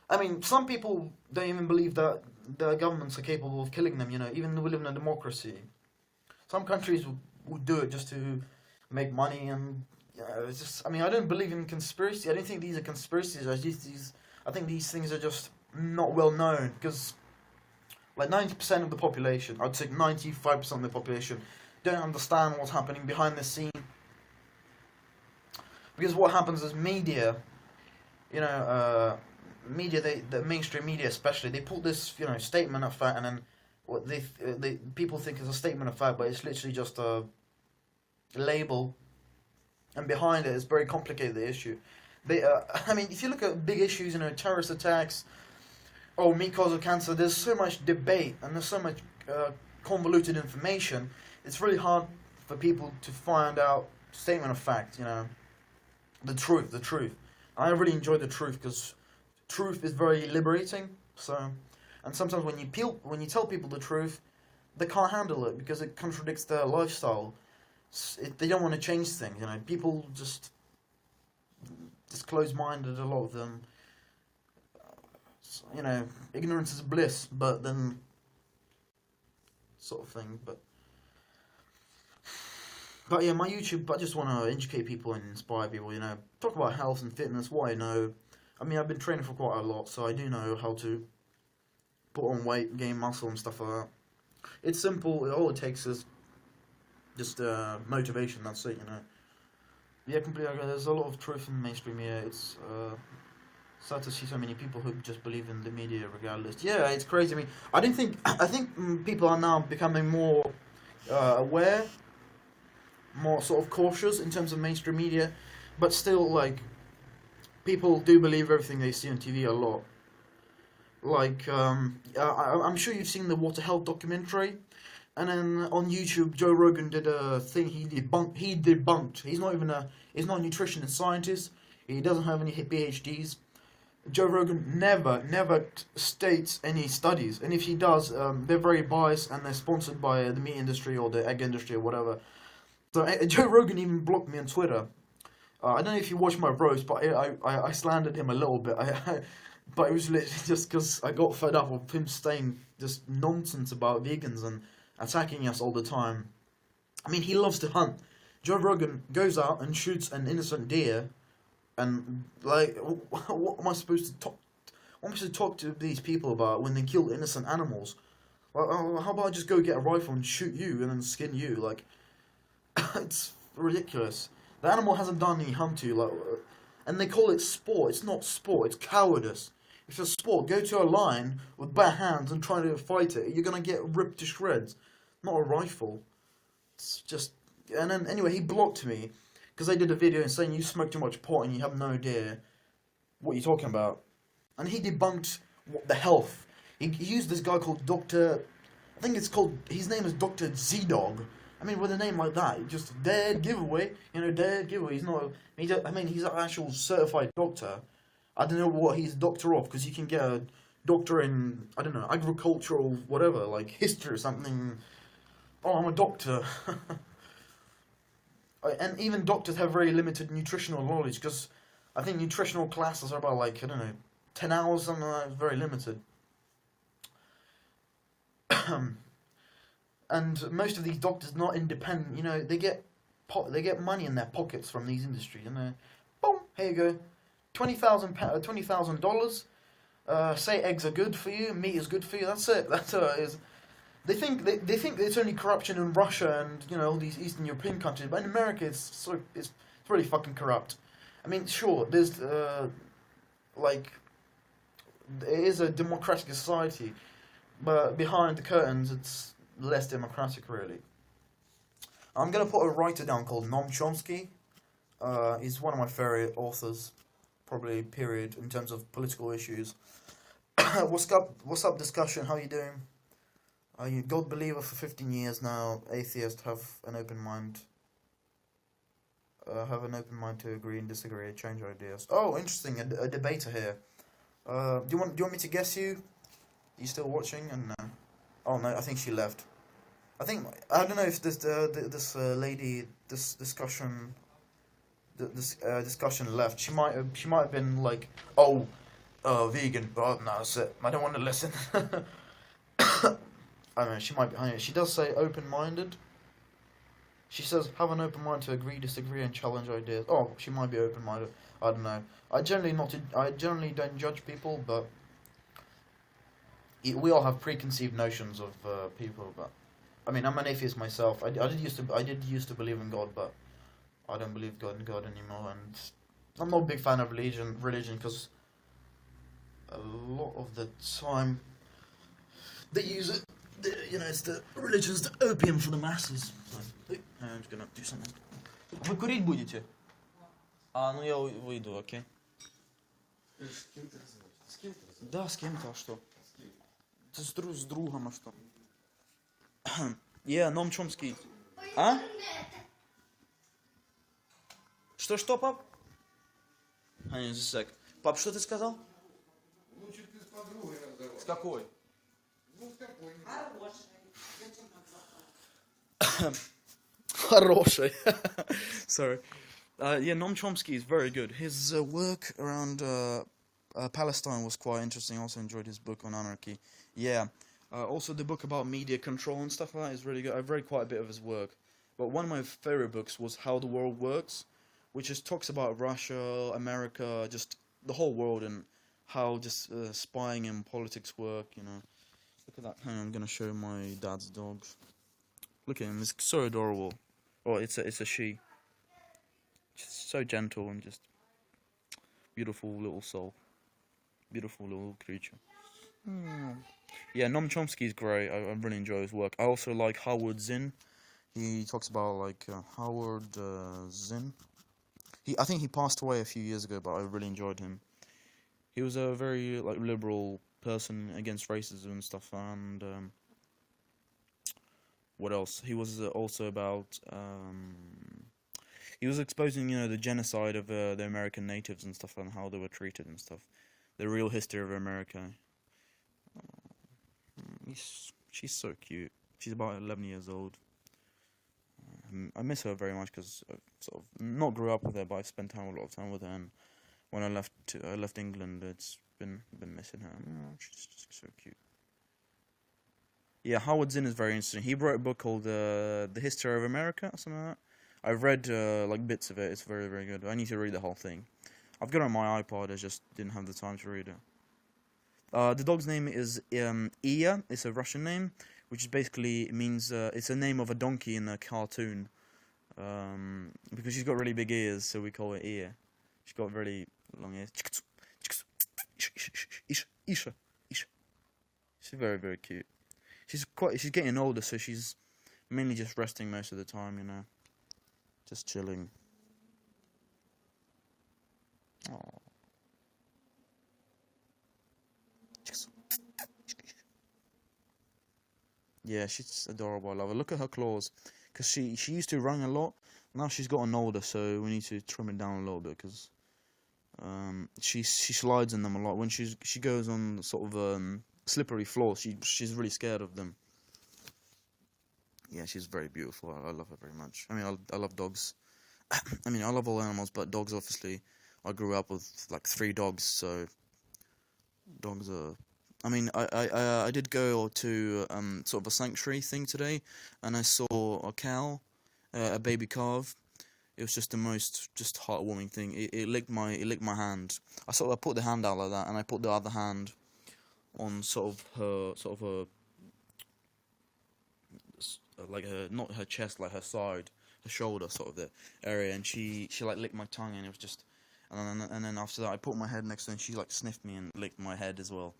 I mean, some people don't even believe that the governments are capable of killing them, even though we live in a democracy. Some countries would do it just to make money and, it's just, I mean, I don't believe in conspiracy. I don't think these are conspiracies. I think these things are just not well known because, like, 90% of the population, I'd say 95% of the population, don't understand what's happening behind the scene. Because what happens is media, the mainstream media especially, they put this, statement of fact, and then what people think is a statement of fact, but it's literally just a label, and behind it is very complicated, the issue. I mean, if you look at big issues, terrorist attacks, meat causes cancer, there's so much debate, and there's so much convoluted information, it's really hard for people to find out statement of fact, the truth. I really enjoy the truth because truth is very liberating. So, and sometimes when you tell people the truth, they can't handle it because it contradicts their lifestyle. They don't want to change things. People just close-minded. A lot of them. Ignorance is bliss, but then sort of thing. But yeah, my YouTube, I just want to educate people and inspire people, talk about health and fitness, what I know. I mean, I've been training for quite a lot, so I do know how to put on weight, gain muscle and stuff like that. It's simple, all it takes is just motivation, that's it, Yeah, completely agree. There's a lot of truth in mainstream media. It's sad to see so many people who just believe in the media regardless. Yeah, it's crazy. I think people are now becoming more aware, more sort of cautious in terms of mainstream media, but still, like, people do believe everything they see on TV a lot. Like, I'm sure you've seen the Water Health documentary, and then on YouTube, Joe Rogan did a thing. He debunked. He's not a nutritionist scientist. He doesn't have any PhDs. Joe Rogan never states any studies, and if he does, they're very biased and they're sponsored by the meat industry or the egg industry or whatever. So Joe Rogan even blocked me on Twitter. I don't know if you watched my roast, but I slandered him a little bit. But it was literally just because I got fed up of him saying just nonsense about vegans and attacking us all the time. I mean, he loves to hunt. Joe Rogan goes out and shoots an innocent deer, and like, what am I supposed to talk? What am I supposed to talk to these people about when they kill innocent animals? Well, how about I just go get a rifle and shoot you and then skin you? Like, it's ridiculous. The animal hasn't done any harm to you, like, and they call it sport. It's not sport. It's cowardice. If it's sport, go to a lion with bare hands and try to fight it. You're gonna get ripped to shreds. Not a rifle. It's just. And then anyway, he blocked me because I did a video saying you smoke too much pot and you have no idea what you're talking about. And he debunked the health. He used this guy called Dr. I think it's called. His name is Dr. Z-Dog. I mean, with a name like that, just dead giveaway. Dead giveaway. He's not. He's an actual certified doctor. I don't know what he's a doctor of, because you can get a doctor in, I don't know, agricultural whatever, like history or something. Oh, I'm a doctor. And even doctors have very limited nutritional knowledge, because I think nutritional classes are about, like, I don't know, 10 hours, something like that. Very limited. and most of these doctors not independent. You know, they get money in their pockets from these industries. You know, boom, here you go, $20,000. Say eggs are good for you, meat is good for you. That's it. That's is. They think it's only corruption in Russia and all these Eastern European countries, but in America it's really fucking corrupt. I mean, sure, there's like it is a democratic society, but behind the curtains it's less democratic, really. I'm gonna put a writer down called Noam Chomsky. He's one of my favorite authors, probably period, in terms of political issues. What's up, discussion? How you doing? Are you God believer for 15 years now? Atheist, have an open mind. Have an open mind to agree and disagree, change ideas. Oh, interesting, a debater here. Do you want me to guess you? Are you still watching? And oh no, I think she left. I don't know if this lady, this discussion left. She might have been like, vegan, but no, that's it. I don't want to listen. I don't know. She might be. She does say open-minded. She says have an open mind to agree, disagree, and challenge ideas. Oh, she might be open-minded. I don't know. I generally don't judge people, but we all have preconceived notions of people. But I mean, I'm an atheist myself. I did used to believe in God, but I don't believe in God anymore. And I'm not a big fan of religion because a lot of the time they use it. It's the religion's the opium for the masses. I'm just gonna do something. Вы курить будете? Ну я выйду, окей. С кем ты разговариваешь? С кем ты разговариваешь? Да, с кем-то, а что? С другом, а что? Ном Чомский. А? Что, пап? Just a sec. Пап, что ты сказал? Лучше ты с подругой разговариваешь. С какой? Ну, с какой? Хороший. Sorry. Noam Chomsky is very good. His work around Palestine was quite interesting. I also enjoyed his book on anarchy. Yeah. Also the book about media control and stuff like that is really good. I've read quite a bit of his work. But one of my favorite books was How the World Works, which just talks about Russia, America, just the whole world and how just spying and politics work, Look at that. Hang on, I'm going to show my dad's dog. Look at him, he's so adorable. Oh, it's a she. Just so gentle and just beautiful little soul. Beautiful little creature. Yeah, Noam Chomsky is great. I really enjoy his work. I also like Howard Zinn. He talks about Howard Zinn. I think he passed away a few years ago, but I really enjoyed him. He was a very liberal person against racism and stuff, and what else? He was also about he was exposing the genocide of the American natives and stuff and how they were treated and stuff, the real history of America. She's so cute. She's about 11 years old. I miss her very much because I sort of not grew up with her, but I spent a lot of time with her. And when I left England, it's been missing her. She's just so cute. Yeah, Howard Zinn is very interesting. He wrote a book called The History of America or something like that. I've read bits of it. It's very, very good. I need to read the whole thing. I've got it on my iPod. I just didn't have the time to read it. The dog's name is Iya. It's a Russian name, which basically means it's a name of a donkey in a cartoon. Because she's got really big ears, so we call it Iya. She's got really long ears. Isha. She's very, very cute. She's getting older, so she's mainly just resting most of the time, just chilling. Aww. Yeah, she's adorable. I love her. Look at her claws, because she used to run a lot. Now she's gotten older, so we need to trim it down a little bit, because she slides in them a lot. When she goes on sort of slippery floors, she's really scared of them. Yeah, she's very beautiful. I love her very much. I mean, I love dogs. I mean, I love all animals, but dogs, obviously, I grew up with 3 dogs, so dogs are I mean, I did go to sort of a sanctuary thing today, and I saw a cow, a baby calf. It was just the most just heartwarming thing. It licked my hand. I put the hand out like that, and I put the other hand on sort of her like her, not her chest, like her side, her shoulder, sort of the area, and she like licked my tongue, and it was just, and then after that I put my head next to her, and she like sniffed me and licked my head as well,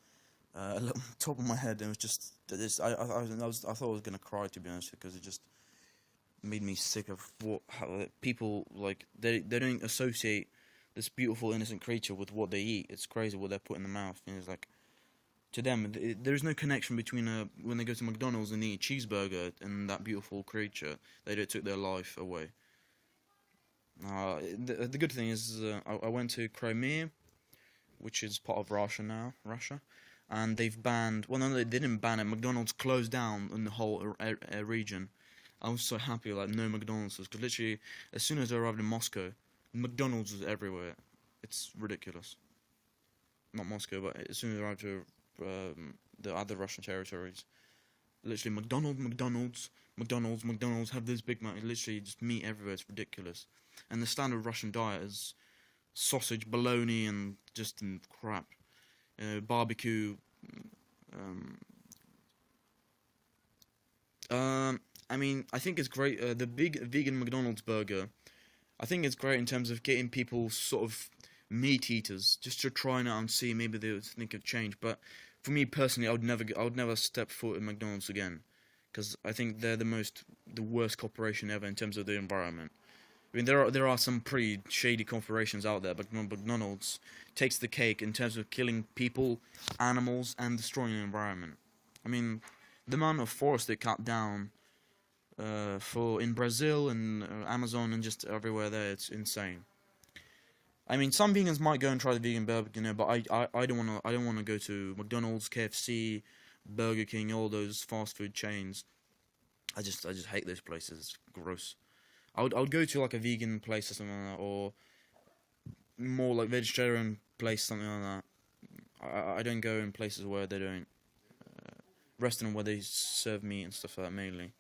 top of my head, and it was just I thought I was gonna cry, to be honest, because it just made me sick of how people like they don't associate this beautiful innocent creature with what they eat. It's crazy what they put in the mouth, and it's like, to them, there's no connection between when they go to McDonald's and eat a cheeseburger and that beautiful creature. They took their life away. The good thing is, I went to Crimea, which is part of Russia, and they've banned. Well, no, they didn't ban it. McDonald's closed down in the whole region. I was so happy, like no McDonald's, because literally as soon as I arrived in Moscow, McDonald's was everywhere. It's ridiculous. Not Moscow, but as soon as I arrived to the other Russian territories, literally McDonald's have this big Mac, literally just meat everywhere. It's ridiculous. And the standard Russian diet is sausage, bologna, and just crap, barbecue. I mean, I think it's great. The big vegan McDonald's burger, I think it's great in terms of getting people sort of meat eaters just to try it out and see, maybe they would think of change. But for me personally, I would never step foot in McDonald's again, because I think they're the worst corporation ever in terms of the environment. I mean, there are some pretty shady corporations out there, but McDonald's takes the cake in terms of killing people, animals, and destroying the environment. I mean, the amount of forest they cut down in Brazil and Amazon and just everywhere there, it's insane. I mean, some vegans might go and try the vegan burger, but I don't want to go to McDonald's, KFC, Burger King, all those fast food chains. I just hate those places. It's gross. I would go to like a vegan place or something like that, or more like vegetarian place, something like that. I don't go in places where they don't restaurant where they serve meat and stuff like that mainly.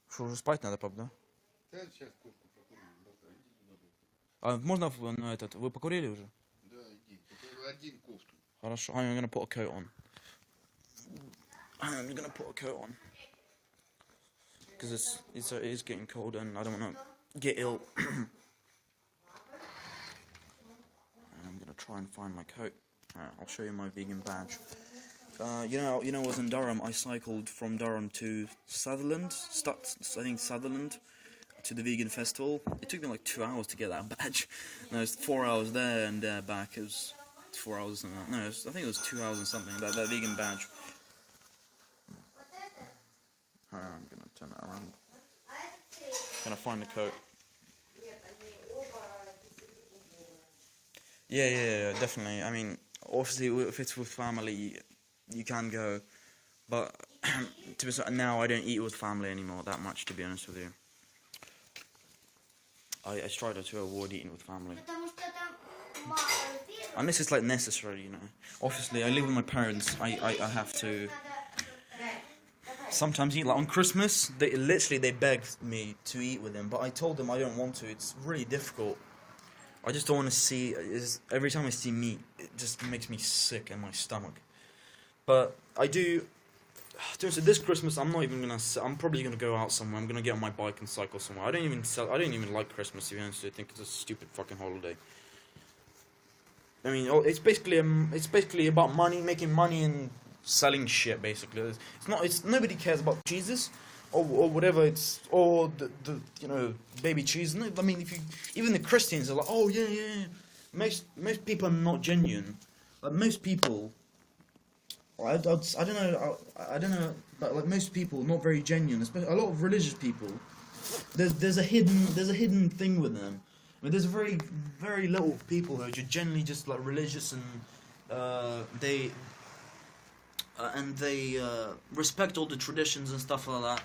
Что, уже спать надо, пап, да? Да, сейчас кофту покурим, завтра иди туда. Можно этот? Вы покурили уже? Да, иди. Только один кофту. Хорошо. I'm gonna put a coat on. I'm gonna put a coat on. Because it is getting cold and I don't want to get ill. I'm gonna try and find my coat. Alright, I'll show you my vegan badge. You know, I was in Durham. I cycled from Durham to Sutherland, to the vegan festival. It took me like 2 hours to get that badge. No, it's 4 hours there and back. It was 4 hours and that. No, I think it was 2 hours and something. That vegan badge. Alright, I'm gonna turn that around. Gonna find the coat. Yeah, definitely. I mean, obviously, if it's with family, you can go, but to be honest, now I don't eat with family anymore that much, to be honest with you. I try to avoid eating with family. Unless it's like necessary, you know. Obviously, I live with my parents. I have to sometimes eat. Like on Christmas, they begged me to eat with them, but I told them I don't want to. It's really difficult. I just don't want to see. Every time I see meat, it just makes me sick in my stomach. But I do. So this Christmas, I'm not even gonna. I'm probably gonna go out somewhere. I'm gonna get on my bike and cycle somewhere. I don't even like Christmas. To be honest, I think it's a stupid fucking holiday. I mean, it's basically about money, making money, and selling shit. Basically, it's not. Nobody cares about Jesus. Or whatever, or the baby cheese. No, I mean, even the Christians are like, oh yeah. Most people are not genuine. Like most people, I don't know, but like most people, not very genuine. Especially a lot of religious people. There's a hidden thing with them. I mean, there's very very little people who are generally just like religious and they respect all the traditions and stuff like that.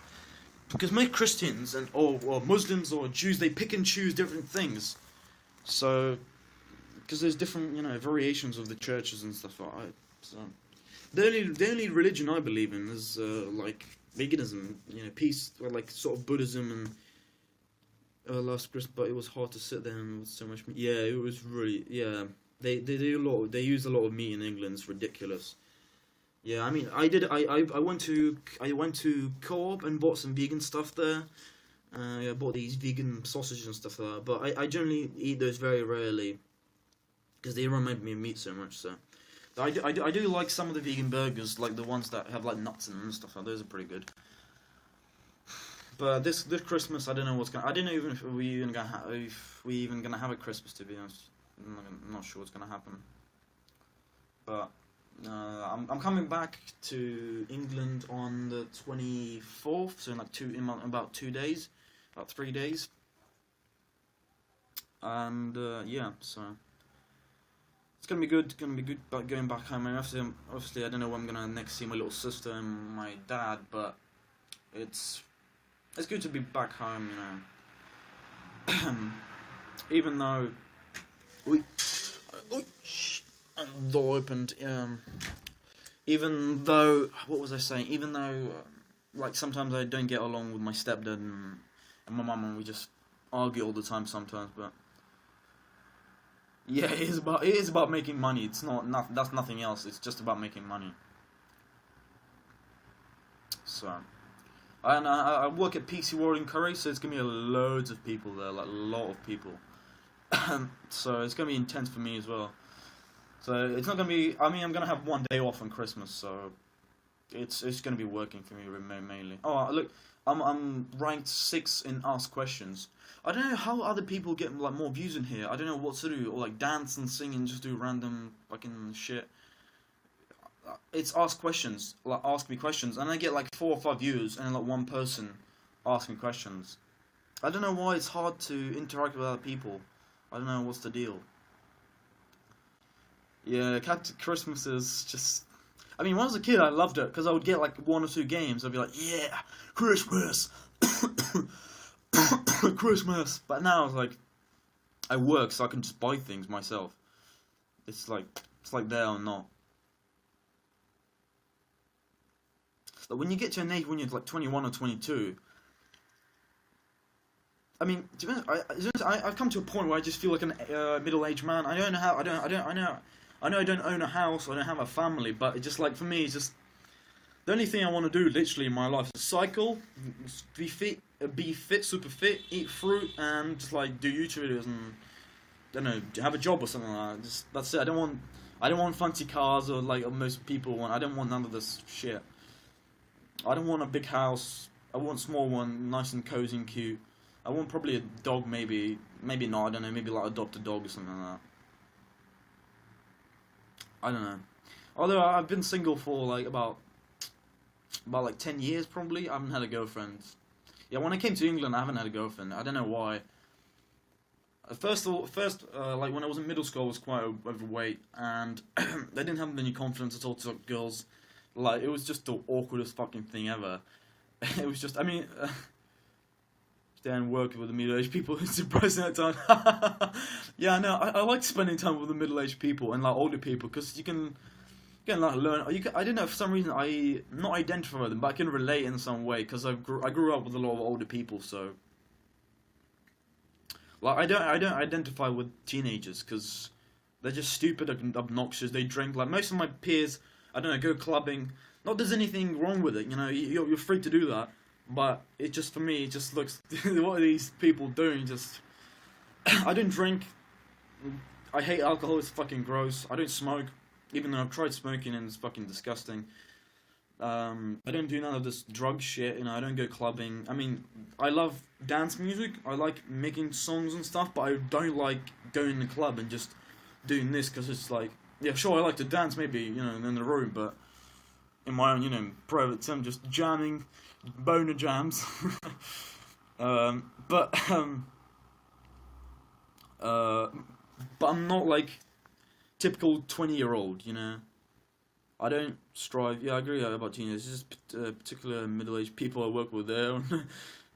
Because most Christians or Muslims or Jews, they pick and choose different things. So because there's different, variations of the churches and stuff like that. So the only religion I believe in is like veganism, peace, or like sort of Buddhism and last Christmas. But it was hard to sit there and with so much meat. Yeah, it was really They do a lot. They use a lot of meat in England. It's ridiculous. Yeah, I mean, I went to Co-op and bought some vegan stuff there. I bought these vegan sausages and stuff like that. But I generally eat those very rarely because they remind me of meat so much. So I do like some of the vegan burgers, like the ones that have like nuts in them and stuff like that. Those are pretty good. But this Christmas, I don't know what's gonna. I don't know even if we even gonna have a Christmas, to be honest. I'm not sure what's gonna happen. But I'm coming back to England on the 24th, so in like about 2 days, about 3 days. And yeah, so it's gonna be good. Gonna be good. But going back home, and obviously, I don't know when I'm gonna next see my little sister and my dad, but it's good to be back home, even though door opened. Even though, what was I saying? Even though, like, sometimes I don't get along with my stepdad and my mum, and we just argue all the time sometimes. But yeah, it is about making money. It's not that's nothing else. It's just about making money. So. And I work at PC World in Curry, so it's gonna be loads of people there, like a lot of people. So it's gonna be intense for me as well. So it's not gonna be. I mean, I'm gonna have 1 day off on Christmas, so it's gonna be working for me mainly. Oh, look, I'm ranked 6 in Ask Questions. I don't know how other people get like more views in here. I don't know what to do, or like dance and sing and just do random fucking shit. It's Ask Questions, like ask me questions, and I get like 4 or 5 views and like 1 person ask me questions. I don't know why it's hard to interact with other people. I don't know what's the deal. Yeah, Christmas is just. I mean, when I was a kid, I loved it because I would get like 1 or 2 games. I'd be like, yeah, Christmas, Christmas. But now it's like, I work so I can just buy things myself. It's like there or not. But when you get to an age when you're like 21 or 22, I mean, to be honest, I've come to a point where I just feel like a middle-aged man. I don't know how. I know I don't own a house. I don't have a family. But it's just like for me, it's just the only thing I want to do literally in my life is cycle, be fit, super fit, eat fruit, and just like do YouTube videos and I don't know, have a job or something like that. Just that's it. I don't want fancy cars or like most people want. I don't want none of this shit. I don't want a big house. I want a small one, nice and cozy and cute. I want probably a dog, maybe not. I don't know. Maybe like adopt a dog or something like that. I don't know. Although I've been single for like about like 10 years probably. I haven't had a girlfriend. Yeah, when I came to England, I haven't had a girlfriend. I don't know why. First, like when I was in middle school, I was quite overweight, and I didn't have any confidence at all to talk to girls. Like, it was just the awkwardest fucking thing ever. It was just, I mean, working with the middle-aged people, it's surprising at times. Yeah, no, I like spending time with the middle-aged people and, like, older people, because you can like, learn, I don't know, for some reason, I not identify with them, but I can relate in some way, because I grew up with a lot of older people, so, like, I don't identify with teenagers, because they're just stupid and obnoxious, they drink, like, most of my peers, I don't know, go clubbing. Not there's anything wrong with it, you're free to do that. But it just, for me, it just looks, what are these people doing? Just, I don't drink. I hate alcohol, it's fucking gross. I don't smoke, even though I've tried smoking and it's fucking disgusting. I don't do none of this drug shit, I don't go clubbing. I mean, I love dance music. I like making songs and stuff, but I don't like going in the club and just doing this, because it's like, yeah, sure, I like to dance, maybe, in the room, but in my own, private time, just jamming, boner jams. But I'm not like typical 20-year-old, I don't strive. Yeah, I agree about teenagers. It's just particular middle-aged people I work with there.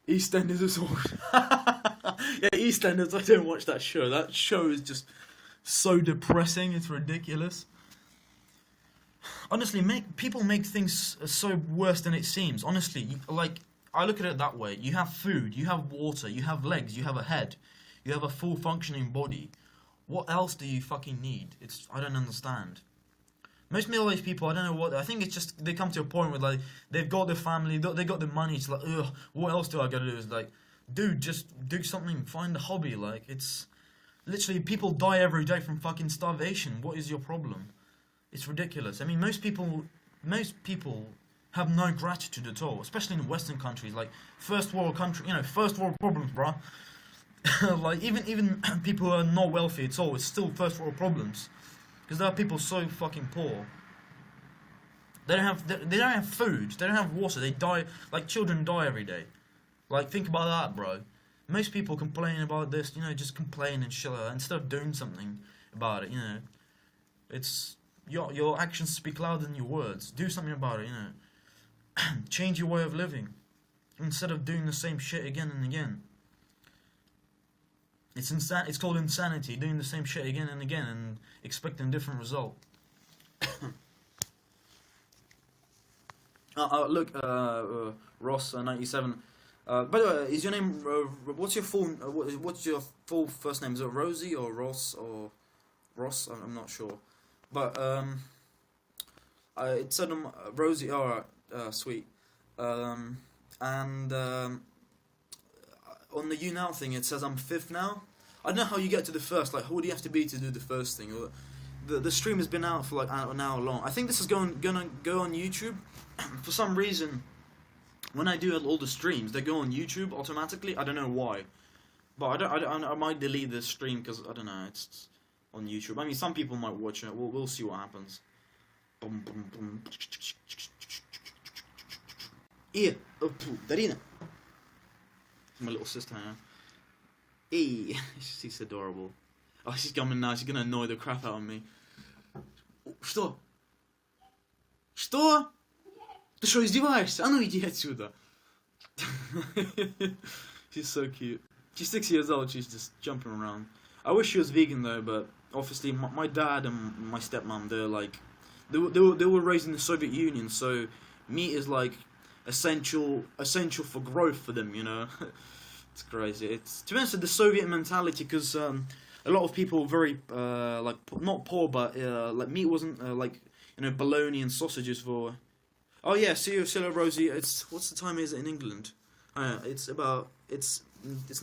EastEnders as well. Yeah, EastEnders. I don't watch that show. That show is just so depressing. It's ridiculous. Honestly, people make things so worse than it seems. Honestly, like, I look at it that way. You have food, you have water, you have legs, you have a head, you have a full functioning body. What else do you fucking need? I don't understand. Most middle-aged people, I don't know what. I think it's just they come to a point where like they've got their family, they got the money. It's like, ugh, what else do I gotta do? It's like, dude, just do something. Find a hobby. Like, it's literally people die every day from fucking starvation. What is your problem? It's ridiculous. I mean, most people have no gratitude at all, especially in Western countries, like first world country. You know, first world problems, bruh. Like even people who are not wealthy at all, it's still first world problems. Because there are people so fucking poor. They don't have food. They don't have water. They die, like children die every day. Like, think about that, bro. Most people complain about this, you know, just complain and chill out instead of doing something about it, you know. It's your actions speak louder than your words. Do something about it, you know. Change your way of living instead of doing the same shit again and again. It's called insanity, doing the same shit again and again and expecting a different result. Look, Ross 97. By the way, is your name? What's your full first name? Is it Rosie or Ross or Ross? I'm not sure. But it said Rosie. All right, sweet. On the YouNow thing, it says I'm 5th now. I don't know how you get to the first. Like, who do you have to be to do the first thing? The stream has been out for like an hour long. I think this is gonna go on YouTube. For some reason, when I do all the streams, they go on YouTube automatically. I don't know why, but I might delete this stream because I don't know. It's on YouTube. I mean, some people might watch it. We'll see what happens. Boom, boom, boom. Here, Darina. My little sister now. Hey, she's adorable. Oh, she's coming now. She's gonna annoy the crap out of me. Что? Что? Ты что, издеваешься? А ну иди отсюда. She's so cute. She's 6 years old. She's just jumping around. I wish she was vegan though, but obviously my dad and my stepmom, they're like, they were raised in the Soviet Union, so meat is like essential for growth for them, you know. It's crazy. It's, to be honest, the Soviet mentality, because a lot of people very like not poor, but like meat wasn't like, you know, bologna and sausages for. Oh yeah, see you, Rosie. It's what's the time is it in England? It's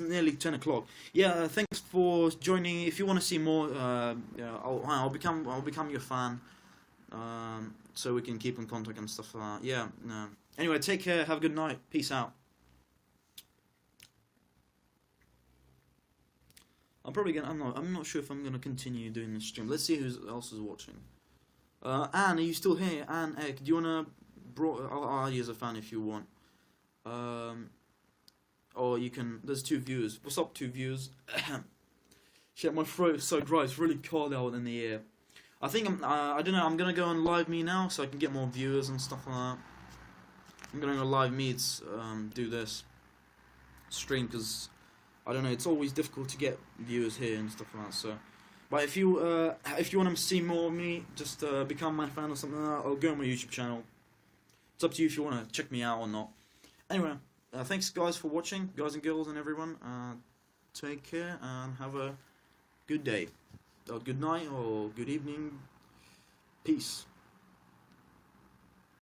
nearly 10 o'clock. Yeah, thanks for joining. If you want to see more, I'll become your fan. So we can keep in contact and stuff like that. Yeah. No. Anyway, take care. Have a good night. Peace out. I'm not sure if I'm gonna continue doing this stream. Let's see who else is watching. Anne, are you still here? Anne, Ek, do you wanna? I'll add you as a fan if you want. Or you can. There's 2 viewers. What's up, 2 viewers? Shit, my throat is so dry. It's really cold out in the air. I think I don't know. I'm gonna go on live me now so I can get more viewers and stuff like that. I'm gonna go live meets, do this stream because I don't know. It's always difficult to get viewers here and stuff like that. So, but if you want to see more of me, just become my fan or something like that, or go on my YouTube channel. It's up to you if you want to check me out or not. Anyway, thanks guys for watching, guys and girls and everyone. Take care and have a good day, or good night, or good evening. Peace.